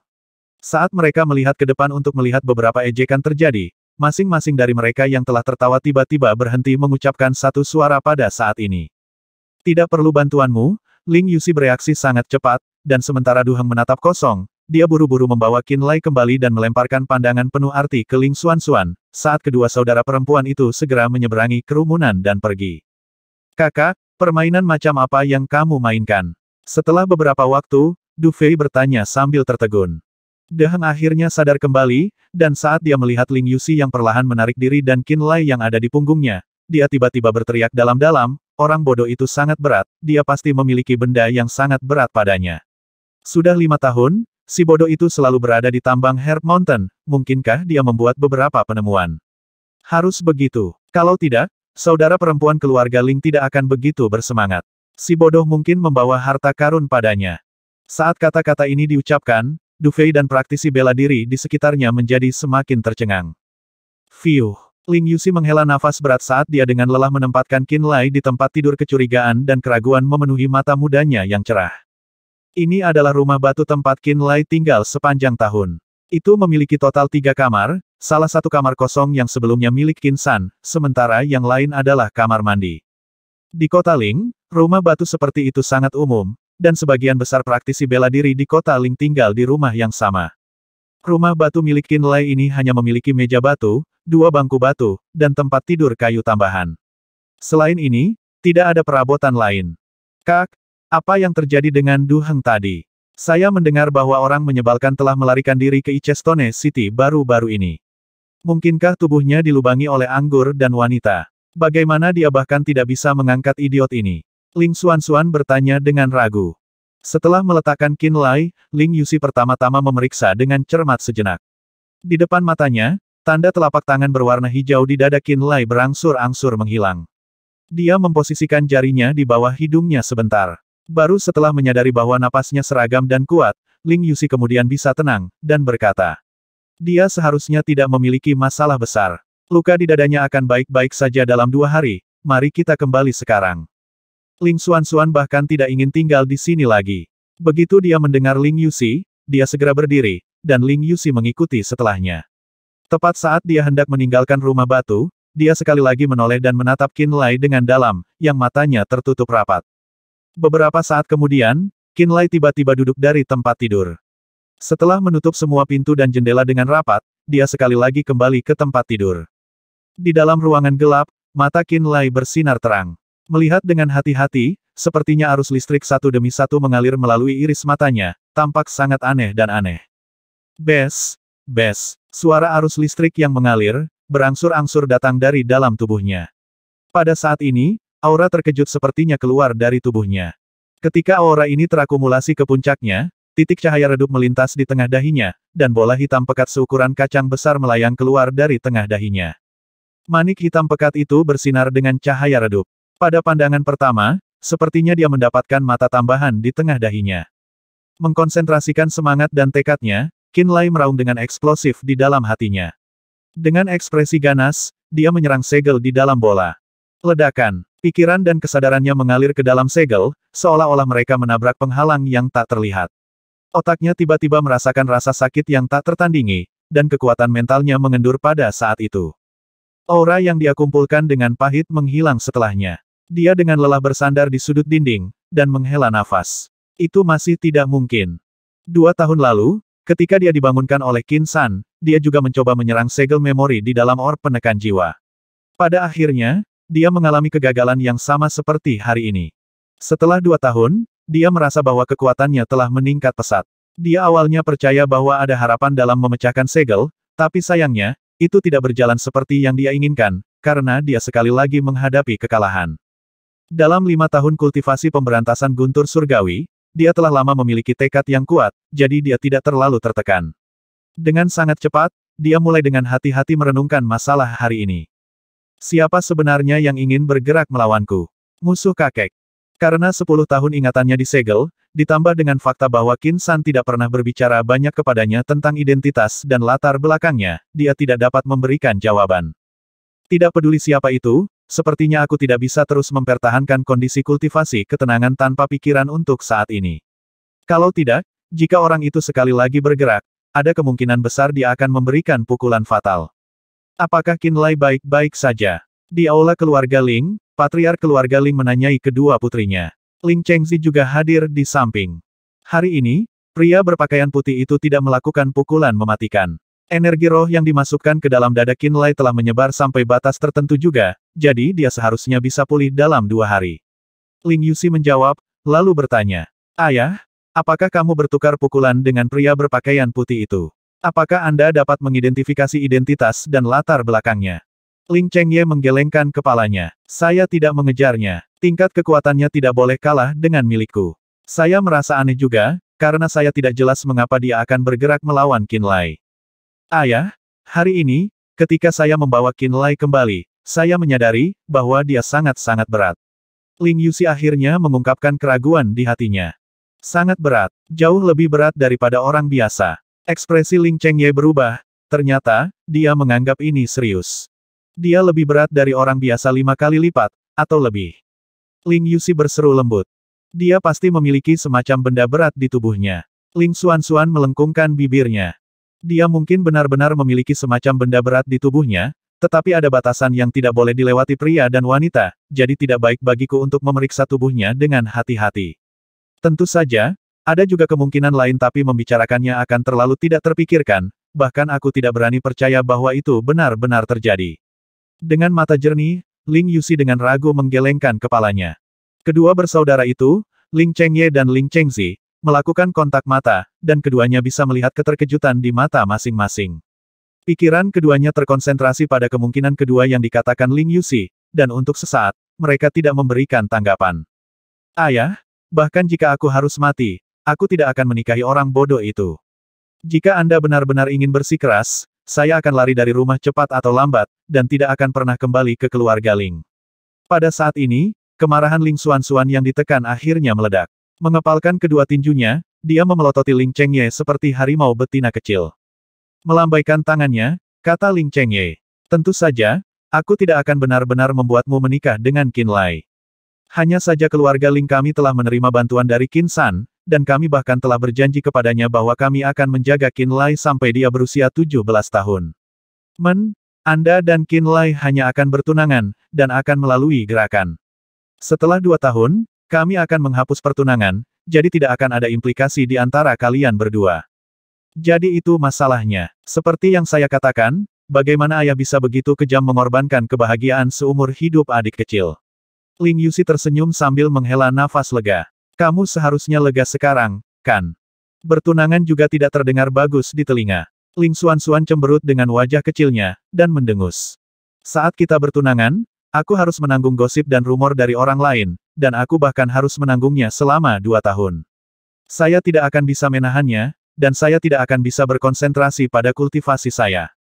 Saat mereka melihat ke depan untuk melihat beberapa ejekan terjadi, masing-masing dari mereka yang telah tertawa tiba-tiba berhenti mengucapkan satu suara pada saat ini. Tidak perlu bantuanmu, Ling Yuxi bereaksi sangat cepat, dan sementara Du Heng menatap kosong, dia buru-buru membawa Qin Lai kembali dan melemparkan pandangan penuh arti ke Ling Xuanxuan, saat kedua saudara perempuan itu segera menyeberangi kerumunan dan pergi. Kakak, permainan macam apa yang kamu mainkan? Setelah beberapa waktu, Du Fei bertanya sambil tertegun. Du Heng akhirnya sadar kembali, dan saat dia melihat Ling Yuxi yang perlahan menarik diri dan Qin Lai yang ada di punggungnya, dia tiba-tiba berteriak dalam-dalam, orang bodoh itu sangat berat, dia pasti memiliki benda yang sangat berat padanya. Sudah 5 tahun, si bodoh itu selalu berada di tambang Herb Mountain, mungkinkah dia membuat beberapa penemuan? Harus begitu. Kalau tidak, saudara perempuan keluarga Ling tidak akan begitu bersemangat. Si bodoh mungkin membawa harta karun padanya. Saat kata-kata ini diucapkan, Du Fei dan praktisi bela diri di sekitarnya menjadi semakin tercengang. Fiuh. Ling Yuxi menghela nafas berat saat dia dengan lelah menempatkan Qin Lai di tempat tidur. Kecurigaan dan keraguan memenuhi mata mudanya yang cerah. Ini adalah rumah batu tempat Qin Lai tinggal sepanjang tahun. Itu memiliki total 3 kamar, salah satu kamar kosong yang sebelumnya milik Qin San, sementara yang lain adalah kamar mandi. Di kota Ling, rumah batu seperti itu sangat umum, dan sebagian besar praktisi bela diri di kota Ling tinggal di rumah yang sama. Rumah batu milik Qin Lai ini hanya memiliki meja batu, 2 bangku batu, dan tempat tidur kayu tambahan. Selain ini, tidak ada perabotan lain. Kak, apa yang terjadi dengan Du Heng tadi? Saya mendengar bahwa orang menyebalkan telah melarikan diri ke Ichestone City baru-baru ini. Mungkinkah tubuhnya dilubangi oleh anggur dan wanita? Bagaimana dia bahkan tidak bisa mengangkat idiot ini? Ling Xuanxuan bertanya dengan ragu. Setelah meletakkan Qinlai, Ling Yuxi pertama-tama memeriksa dengan cermat sejenak. Di depan matanya, tanda telapak tangan berwarna hijau di dada Qinlai berangsur-angsur menghilang. Dia memposisikan jarinya di bawah hidungnya sebentar. Baru setelah menyadari bahwa napasnya seragam dan kuat, Ling Yuxi kemudian bisa tenang, dan berkata. Dia seharusnya tidak memiliki masalah besar. Luka di dadanya akan baik-baik saja dalam 2 hari, mari kita kembali sekarang. Ling Xuanxuan bahkan tidak ingin tinggal di sini lagi. Begitu dia mendengar Ling Yuxi, dia segera berdiri, dan Ling Yuxi mengikuti setelahnya. Tepat saat dia hendak meninggalkan rumah batu, dia sekali lagi menoleh dan menatap Qinlai dengan dalam, yang matanya tertutup rapat. Beberapa saat kemudian, Qinlai tiba-tiba duduk dari tempat tidur. Setelah menutup semua pintu dan jendela dengan rapat, dia sekali lagi kembali ke tempat tidur. Di dalam ruangan gelap, mata Qinlai bersinar terang. Melihat dengan hati-hati, sepertinya arus listrik satu demi satu mengalir melalui iris matanya, tampak sangat aneh dan aneh. Bes, bes, suara arus listrik yang mengalir, berangsur-angsur datang dari dalam tubuhnya. Pada saat ini, aura terkejut sepertinya keluar dari tubuhnya. Ketika aura ini terakumulasi ke puncaknya, titik cahaya redup melintas di tengah dahinya, dan bola hitam pekat seukuran kacang besar melayang keluar dari tengah dahinya. Manik hitam pekat itu bersinar dengan cahaya redup. Pada pandangan pertama, sepertinya dia mendapatkan mata tambahan di tengah dahinya. Mengkonsentrasikan semangat dan tekadnya, Qinlai meraung dengan eksplosif di dalam hatinya. Dengan ekspresi ganas, dia menyerang segel di dalam bola. Ledakan, pikiran dan kesadarannya mengalir ke dalam segel, seolah-olah mereka menabrak penghalang yang tak terlihat. Otaknya tiba-tiba merasakan rasa sakit yang tak tertandingi, dan kekuatan mentalnya mengendur pada saat itu. Aura yang dia kumpulkan dengan pahit menghilang setelahnya. Dia dengan lelah bersandar di sudut dinding, dan menghela nafas. Itu masih tidak mungkin. 2 tahun lalu, ketika dia dibangunkan oleh Qin San, dia juga mencoba menyerang segel memori di dalam orb penekan jiwa. Pada akhirnya, dia mengalami kegagalan yang sama seperti hari ini. Setelah 2 tahun, dia merasa bahwa kekuatannya telah meningkat pesat. Dia awalnya percaya bahwa ada harapan dalam memecahkan segel, tapi sayangnya, itu tidak berjalan seperti yang dia inginkan, karena dia sekali lagi menghadapi kekalahan. Dalam 5 tahun kultivasi pemberantasan guntur surgawi, dia telah lama memiliki tekad yang kuat, jadi dia tidak terlalu tertekan. Dengan sangat cepat, dia mulai dengan hati-hati merenungkan masalah hari ini. Siapa sebenarnya yang ingin bergerak melawanku? Musuh kakek. Karena 10 tahun ingatannya disegel, ditambah dengan fakta bahwa Qin San tidak pernah berbicara banyak kepadanya tentang identitas dan latar belakangnya, dia tidak dapat memberikan jawaban. Tidak peduli siapa itu, sepertinya aku tidak bisa terus mempertahankan kondisi kultivasi ketenangan tanpa pikiran untuk saat ini. Kalau tidak, jika orang itu sekali lagi bergerak, ada kemungkinan besar dia akan memberikan pukulan fatal. Apakah Qinlai baik-baik saja? Di aula keluarga Ling, patriark keluarga Ling menanyai kedua putrinya. Ling Chengzi juga hadir di samping. Hari ini, pria berpakaian putih itu tidak melakukan pukulan mematikan. Energi roh yang dimasukkan ke dalam dada Qinlai telah menyebar sampai batas tertentu juga, jadi dia seharusnya bisa pulih dalam 2 hari. Ling Yuxi menjawab, lalu bertanya, Ayah, apakah kamu bertukar pukulan dengan pria berpakaian putih itu? Apakah Anda dapat mengidentifikasi identitas dan latar belakangnya? Ling Chengye menggelengkan kepalanya. Saya tidak mengejarnya. Tingkat kekuatannya tidak boleh kalah dengan milikku. Saya merasa aneh juga, karena saya tidak jelas mengapa dia akan bergerak melawan Qinlai. Ayah, hari ini, ketika saya membawa Qinlai kembali, saya menyadari bahwa dia sangat-sangat berat. Ling Yuxi akhirnya mengungkapkan keraguan di hatinya. Sangat berat, jauh lebih berat daripada orang biasa. Ekspresi Ling Chengye berubah, ternyata, dia menganggap ini serius. Dia lebih berat dari orang biasa 5 kali lipat, atau lebih. Ling Yuxi berseru lembut. Dia pasti memiliki semacam benda berat di tubuhnya. Ling Xuanxuan melengkungkan bibirnya. Dia mungkin benar-benar memiliki semacam benda berat di tubuhnya, tetapi ada batasan yang tidak boleh dilewati pria dan wanita, jadi tidak baik bagiku untuk memeriksa tubuhnya dengan hati-hati. Tentu saja, ada juga kemungkinan lain tapi membicarakannya akan terlalu tidak terpikirkan, bahkan aku tidak berani percaya bahwa itu benar-benar terjadi. Dengan mata jernih, Ling Yuxi dengan ragu menggelengkan kepalanya. Kedua bersaudara itu, Ling Chengye dan Ling Chengzi, melakukan kontak mata, dan keduanya bisa melihat keterkejutan di mata masing-masing. Pikiran keduanya terkonsentrasi pada kemungkinan kedua yang dikatakan Ling Yuxi, dan untuk sesaat, mereka tidak memberikan tanggapan. Ayah, bahkan jika aku harus mati, aku tidak akan menikahi orang bodoh itu. Jika Anda benar-benar ingin bersikeras, saya akan lari dari rumah cepat atau lambat, dan tidak akan pernah kembali ke keluarga Ling. Pada saat ini, kemarahan Ling Xuanxuan yang ditekan akhirnya meledak. Mengepalkan kedua tinjunya, dia memelototi Ling Chengye seperti harimau betina kecil. Melambaikan tangannya, kata Ling Chengye. Tentu saja, aku tidak akan benar-benar membuatmu menikah dengan Qin Lai. Hanya saja keluarga Ling kami telah menerima bantuan dari Qin San, dan kami bahkan telah berjanji kepadanya bahwa kami akan menjaga Qin Lai sampai dia berusia 17 tahun. Anda dan Qin Lai hanya akan bertunangan, dan akan melalui gerakan. Setelah 2 tahun, kami akan menghapus pertunangan, jadi tidak akan ada implikasi di antara kalian berdua. Jadi itu masalahnya. Seperti yang saya katakan, bagaimana ayah bisa begitu kejam mengorbankan kebahagiaan seumur hidup adik kecil? Ling Yuxi tersenyum sambil menghela nafas lega. Kamu seharusnya lega sekarang, kan? Bertunangan juga tidak terdengar bagus di telinga. Ling Xuanxuan cemberut dengan wajah kecilnya, dan mendengus. Saat kita bertunangan, aku harus menanggung gosip dan rumor dari orang lain, dan aku bahkan harus menanggungnya selama 2 tahun. Saya tidak akan bisa menahannya, dan saya tidak akan bisa berkonsentrasi pada kultivasi saya.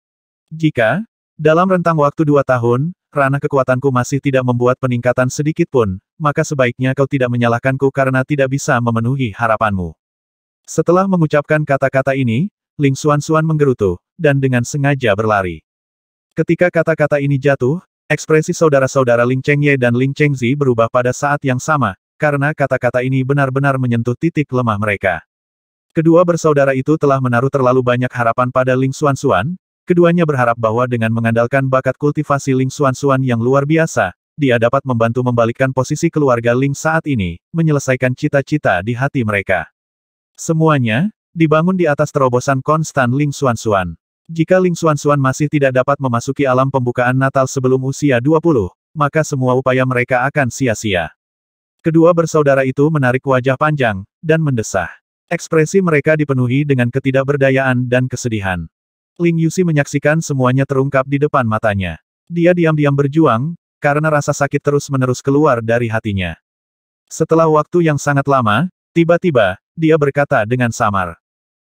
Jika, dalam rentang waktu 2 tahun, ranah kekuatanku masih tidak membuat peningkatan sedikit pun, maka sebaiknya kau tidak menyalahkanku karena tidak bisa memenuhi harapanmu. Setelah mengucapkan kata-kata ini, Ling Xuanxuan menggerutu, dan dengan sengaja berlari. Ketika kata-kata ini jatuh, ekspresi saudara-saudara Ling Chengye dan Ling Chengzi berubah pada saat yang sama, karena kata-kata ini benar-benar menyentuh titik lemah mereka. Kedua bersaudara itu telah menaruh terlalu banyak harapan pada Ling Xuanxuan, keduanya berharap bahwa dengan mengandalkan bakat kultivasi Ling Xuanxuan yang luar biasa, dia dapat membantu membalikkan posisi keluarga Ling saat ini, menyelesaikan cita-cita di hati mereka. Semuanya, dibangun di atas terobosan konstan Ling Xuanxuan. Jika Ling Xuanxuan masih tidak dapat memasuki alam pembukaan Natal sebelum usia 20, maka semua upaya mereka akan sia-sia. Kedua bersaudara itu menarik wajah panjang, dan mendesah. Ekspresi mereka dipenuhi dengan ketidakberdayaan dan kesedihan. Ling Yuxi menyaksikan semuanya terungkap di depan matanya. Dia diam-diam berjuang, karena rasa sakit terus-menerus keluar dari hatinya. Setelah waktu yang sangat lama, tiba-tiba, dia berkata dengan samar.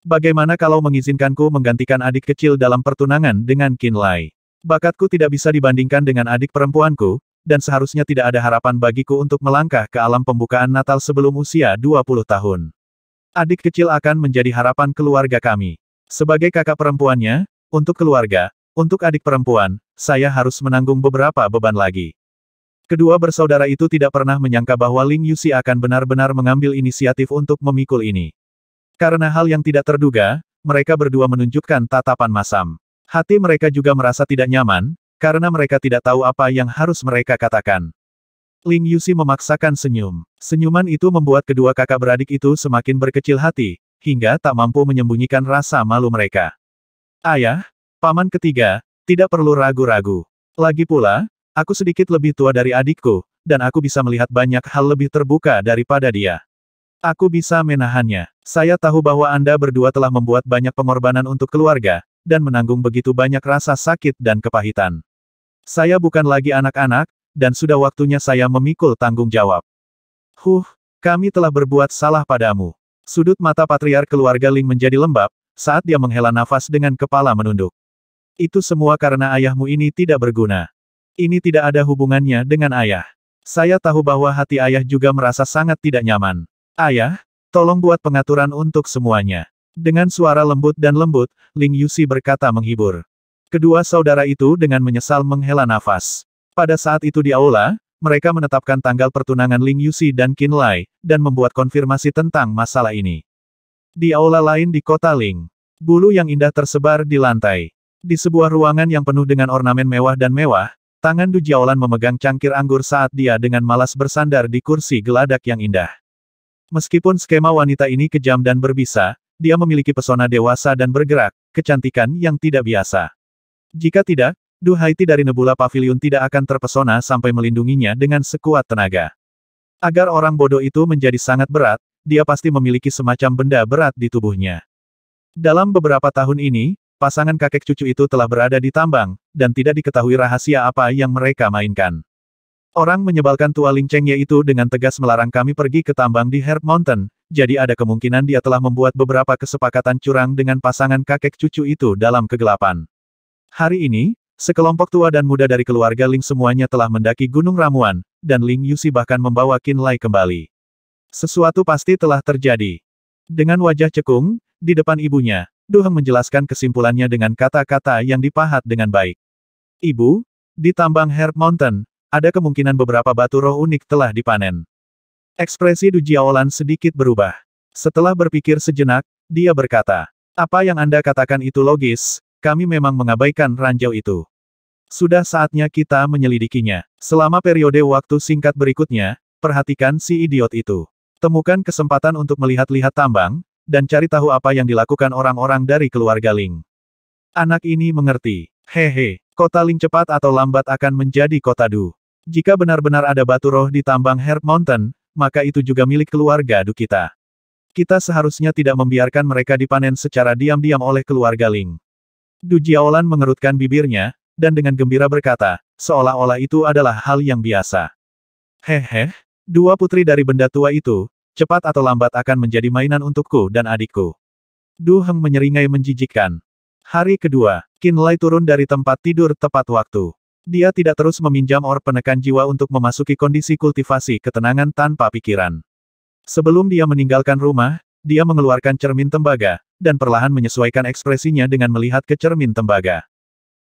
Bagaimana kalau mengizinkanku menggantikan adik kecil dalam pertunangan dengan Qin Lai? Bakatku tidak bisa dibandingkan dengan adik perempuanku, dan seharusnya tidak ada harapan bagiku untuk melangkah ke alam pembukaan Natal sebelum usia 20 tahun. Adik kecil akan menjadi harapan keluarga kami. Sebagai kakak perempuannya, untuk keluarga, untuk adik perempuan, saya harus menanggung beberapa beban lagi. Kedua bersaudara itu tidak pernah menyangka bahwa Ling Yuxi akan benar-benar mengambil inisiatif untuk memikul ini. Karena hal yang tidak terduga, mereka berdua menunjukkan tatapan masam. Hati mereka juga merasa tidak nyaman, karena mereka tidak tahu apa yang harus mereka katakan. Ling Yuxi memaksakan senyum. Senyuman itu membuat kedua kakak beradik itu semakin berkecil hati, hingga tak mampu menyembunyikan rasa malu mereka. Ayah, paman ketiga, tidak perlu ragu-ragu. Lagi pula, aku sedikit lebih tua dari adikku, dan aku bisa melihat banyak hal lebih terbuka daripada dia. Aku bisa menahannya. Saya tahu bahwa Anda berdua telah membuat banyak pengorbanan untuk keluarga, dan menanggung begitu banyak rasa sakit dan kepahitan. Saya bukan lagi anak-anak, dan sudah waktunya saya memikul tanggung jawab. Kami telah berbuat salah padamu. Sudut mata patriark keluarga Ling menjadi lembab, saat dia menghela nafas dengan kepala menunduk. Itu semua karena ayahmu ini tidak berguna. Ini tidak ada hubungannya dengan ayah. Saya tahu bahwa hati ayah juga merasa sangat tidak nyaman. Ayah, tolong buat pengaturan untuk semuanya. Dengan suara lembut dan lembut, Ling Yuxi berkata menghibur. Kedua saudara itu dengan menyesal menghela nafas. Pada saat itu di aula, mereka menetapkan tanggal pertunangan Ling Yuxi dan Qin Lai, dan membuat konfirmasi tentang masalah ini. Di aula lain di kota Ling, bulu yang indah tersebar di lantai. Di sebuah ruangan yang penuh dengan ornamen mewah dan mewah, tangan Du Jiaolan memegang cangkir anggur saat dia dengan malas bersandar di kursi geladak yang indah. Meskipun skema wanita ini kejam dan berbisa, dia memiliki pesona dewasa dan bergerak, kecantikan yang tidak biasa. Jika tidak, Du Haiti dari Nebula Pavilion tidak akan terpesona sampai melindunginya dengan sekuat tenaga. Agar orang bodoh itu menjadi sangat berat, dia pasti memiliki semacam benda berat di tubuhnya. Dalam beberapa tahun ini, pasangan kakek cucu itu telah berada di tambang, dan tidak diketahui rahasia apa yang mereka mainkan. Orang menyebalkan tua Ling Chengye itu dengan tegas melarang kami pergi ke tambang di Herb Mountain, jadi ada kemungkinan dia telah membuat beberapa kesepakatan curang dengan pasangan kakek cucu itu dalam kegelapan. Hari ini, sekelompok tua dan muda dari keluarga Ling semuanya telah mendaki Gunung Ramuan, dan Ling Yuxi bahkan membawa Qin Lai kembali. Sesuatu pasti telah terjadi. Dengan wajah cekung, di depan ibunya, Du Heng menjelaskan kesimpulannya dengan kata-kata yang dipahat dengan baik. Ibu, di tambang Herb Mountain, ada kemungkinan beberapa batu roh unik telah dipanen. Ekspresi Du Jiaolan sedikit berubah. Setelah berpikir sejenak, dia berkata, apa yang Anda katakan itu logis, kami memang mengabaikan ranjau itu. Sudah saatnya kita menyelidikinya. Selama periode waktu singkat berikutnya, perhatikan si idiot itu. Temukan kesempatan untuk melihat-lihat tambang, dan cari tahu apa yang dilakukan orang-orang dari keluarga Ling. Anak ini mengerti. Hehe, kota Ling cepat atau lambat akan menjadi kota Du. Jika benar-benar ada batu roh di tambang Herb Mountain, maka itu juga milik keluarga Du kita. Kita seharusnya tidak membiarkan mereka dipanen secara diam-diam oleh keluarga Ling. Du Jiaolan mengerutkan bibirnya, dan dengan gembira berkata, seolah-olah itu adalah hal yang biasa. Hehe, dua putri dari benda tua itu, cepat atau lambat akan menjadi mainan untukku dan adikku. Du Heng menyeringai menjijikkan. Hari kedua, Qin Lai turun dari tempat tidur tepat waktu. Dia tidak terus meminjam orb penekan jiwa untuk memasuki kondisi kultivasi ketenangan tanpa pikiran. Sebelum dia meninggalkan rumah, dia mengeluarkan cermin tembaga, dan perlahan menyesuaikan ekspresinya dengan melihat ke cermin tembaga.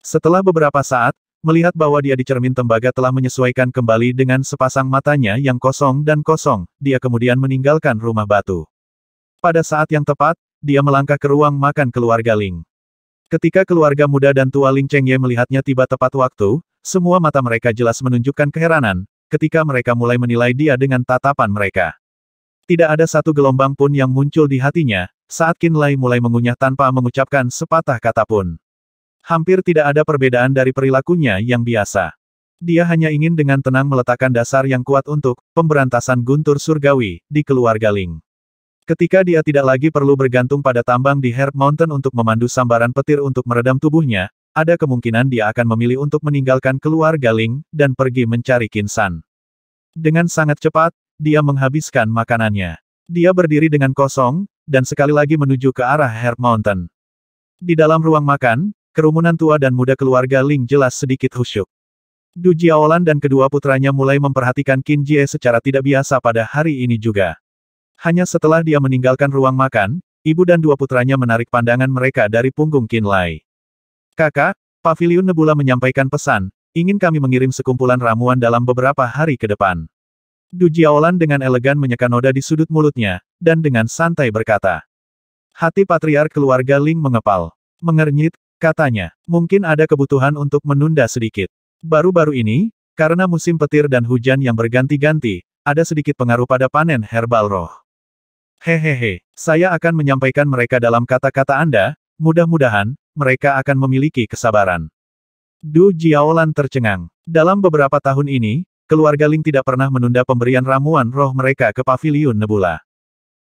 Setelah beberapa saat, melihat bahwa dia di cermin tembaga telah menyesuaikan kembali dengan sepasang matanya yang kosong dan kosong, dia kemudian meninggalkan rumah batu. Pada saat yang tepat, dia melangkah ke ruang makan keluarga Ling. Ketika keluarga muda dan tua Ling Chengye melihatnya tiba tepat waktu, semua mata mereka jelas menunjukkan keheranan, ketika mereka mulai menilai dia dengan tatapan mereka. Tidak ada satu gelombang pun yang muncul di hatinya, saat Qin Lai mulai mengunyah tanpa mengucapkan sepatah kata pun. Hampir tidak ada perbedaan dari perilakunya yang biasa. Dia hanya ingin dengan tenang meletakkan dasar yang kuat untuk pemberantasan guntur surgawi di keluarga Ling. Ketika dia tidak lagi perlu bergantung pada tambang di Herb Mountain untuk memandu sambaran petir untuk meredam tubuhnya, ada kemungkinan dia akan memilih untuk meninggalkan keluarga Ling dan pergi mencari Qin San. Dengan sangat cepat, dia menghabiskan makanannya. Dia berdiri dengan kosong, dan sekali lagi menuju ke arah Herb Mountain. Di dalam ruang makan, kerumunan tua dan muda keluarga Ling jelas sedikit khusyuk. Du Jiaolan dan kedua putranya mulai memperhatikan Qin Jie secara tidak biasa pada hari ini juga. Hanya setelah dia meninggalkan ruang makan, ibu dan dua putranya menarik pandangan mereka dari punggung Qin Lai. Kakak, Paviliun Nebula menyampaikan pesan, ingin kami mengirim sekumpulan ramuan dalam beberapa hari ke depan. Du Jiaolan dengan elegan menyeka noda di sudut mulutnya, dan dengan santai berkata. Hati patriark keluarga Ling mengepal. Mengernyit, katanya, mungkin ada kebutuhan untuk menunda sedikit. Baru-baru ini, karena musim petir dan hujan yang berganti-ganti, ada sedikit pengaruh pada panen herbal roh. Hehehe, saya akan menyampaikan mereka dalam kata-kata Anda, mudah-mudahan, mereka akan memiliki kesabaran. Du Jiaolan tercengang. Dalam beberapa tahun ini, keluarga Ling tidak pernah menunda pemberian ramuan roh mereka ke Paviliun Nebula.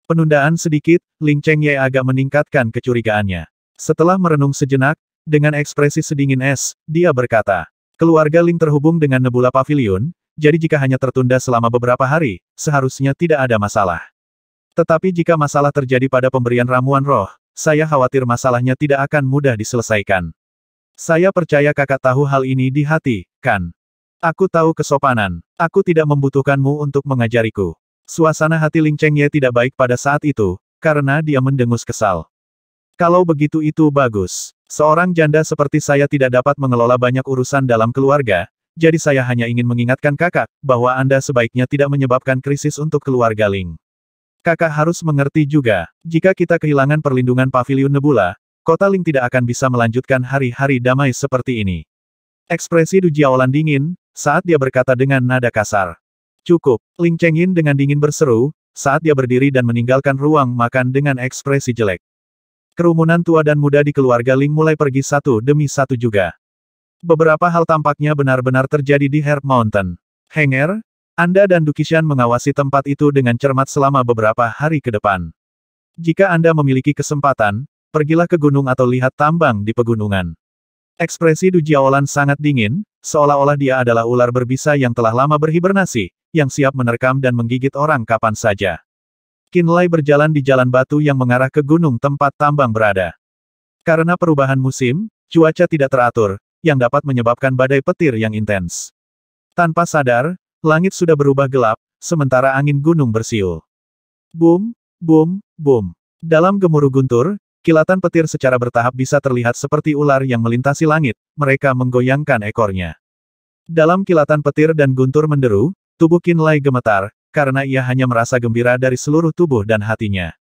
Penundaan sedikit, Ling Chengye agak meningkatkan kecurigaannya. Setelah merenung sejenak, dengan ekspresi sedingin es, dia berkata, keluarga Ling terhubung dengan Nebula Pavilion, jadi jika hanya tertunda selama beberapa hari, seharusnya tidak ada masalah. Tetapi jika masalah terjadi pada pemberian ramuan roh, saya khawatir masalahnya tidak akan mudah diselesaikan. Saya percaya kakak tahu hal ini di hati, kan? Aku tahu kesopanan. Aku tidak membutuhkanmu untuk mengajariku. Suasana hati Ling Chengye tidak baik pada saat itu, karena dia mendengus kesal. Kalau begitu itu bagus. Seorang janda seperti saya tidak dapat mengelola banyak urusan dalam keluarga, jadi saya hanya ingin mengingatkan kakak, bahwa Anda sebaiknya tidak menyebabkan krisis untuk keluarga Ling. Kakak harus mengerti juga, jika kita kehilangan perlindungan Paviliun Nebula, kota Ling tidak akan bisa melanjutkan hari-hari damai seperti ini. Ekspresi Du Jiaolan dingin, saat dia berkata dengan nada kasar. Cukup, Ling Chengyin dengan dingin berseru, saat dia berdiri dan meninggalkan ruang makan dengan ekspresi jelek. Kerumunan tua dan muda di keluarga Ling mulai pergi satu demi satu juga. Beberapa hal tampaknya benar-benar terjadi di Herb Mountain. Henger, Anda dan Dukishan mengawasi tempat itu dengan cermat selama beberapa hari ke depan. Jika Anda memiliki kesempatan, pergilah ke gunung atau lihat tambang di pegunungan. Ekspresi Du Jiaolan sangat dingin, seolah-olah dia adalah ular berbisa yang telah lama berhibernasi, yang siap menerkam dan menggigit orang kapan saja. Qinlai berjalan di jalan batu yang mengarah ke gunung tempat tambang berada. Karena perubahan musim, cuaca tidak teratur, yang dapat menyebabkan badai petir yang intens. Tanpa sadar, langit sudah berubah gelap, sementara angin gunung bersiul. Boom, boom, boom. Dalam gemuruh guntur, kilatan petir secara bertahap bisa terlihat seperti ular yang melintasi langit, mereka menggoyangkan ekornya. Dalam kilatan petir dan guntur menderu, tubuh Qinlai gemetar, karena ia hanya merasa gembira dari seluruh tubuh dan hatinya.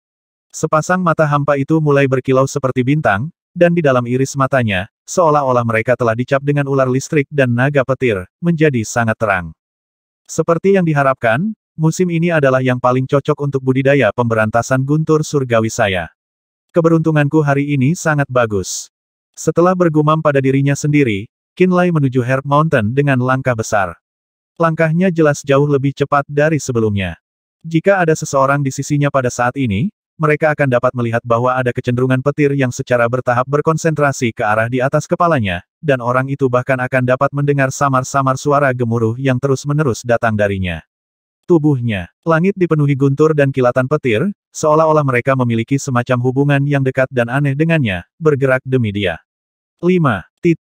Sepasang mata hampa itu mulai berkilau seperti bintang, dan di dalam iris matanya, seolah-olah mereka telah dicap dengan ular listrik dan naga petir, menjadi sangat terang. Seperti yang diharapkan, musim ini adalah yang paling cocok untuk budidaya pemberantasan guntur surgawi saya. Keberuntunganku hari ini sangat bagus. Setelah bergumam pada dirinya sendiri, Qinlai menuju Herb Mountain dengan langkah besar. Langkahnya jelas jauh lebih cepat dari sebelumnya. Jika ada seseorang di sisinya pada saat ini, mereka akan dapat melihat bahwa ada kecenderungan petir yang secara bertahap berkonsentrasi ke arah di atas kepalanya, dan orang itu bahkan akan dapat mendengar samar-samar suara gemuruh yang terus-menerus datang darinya. Tubuhnya, langit dipenuhi guntur dan kilatan petir, seolah-olah mereka memiliki semacam hubungan yang dekat dan aneh dengannya, bergerak demi dia. 5.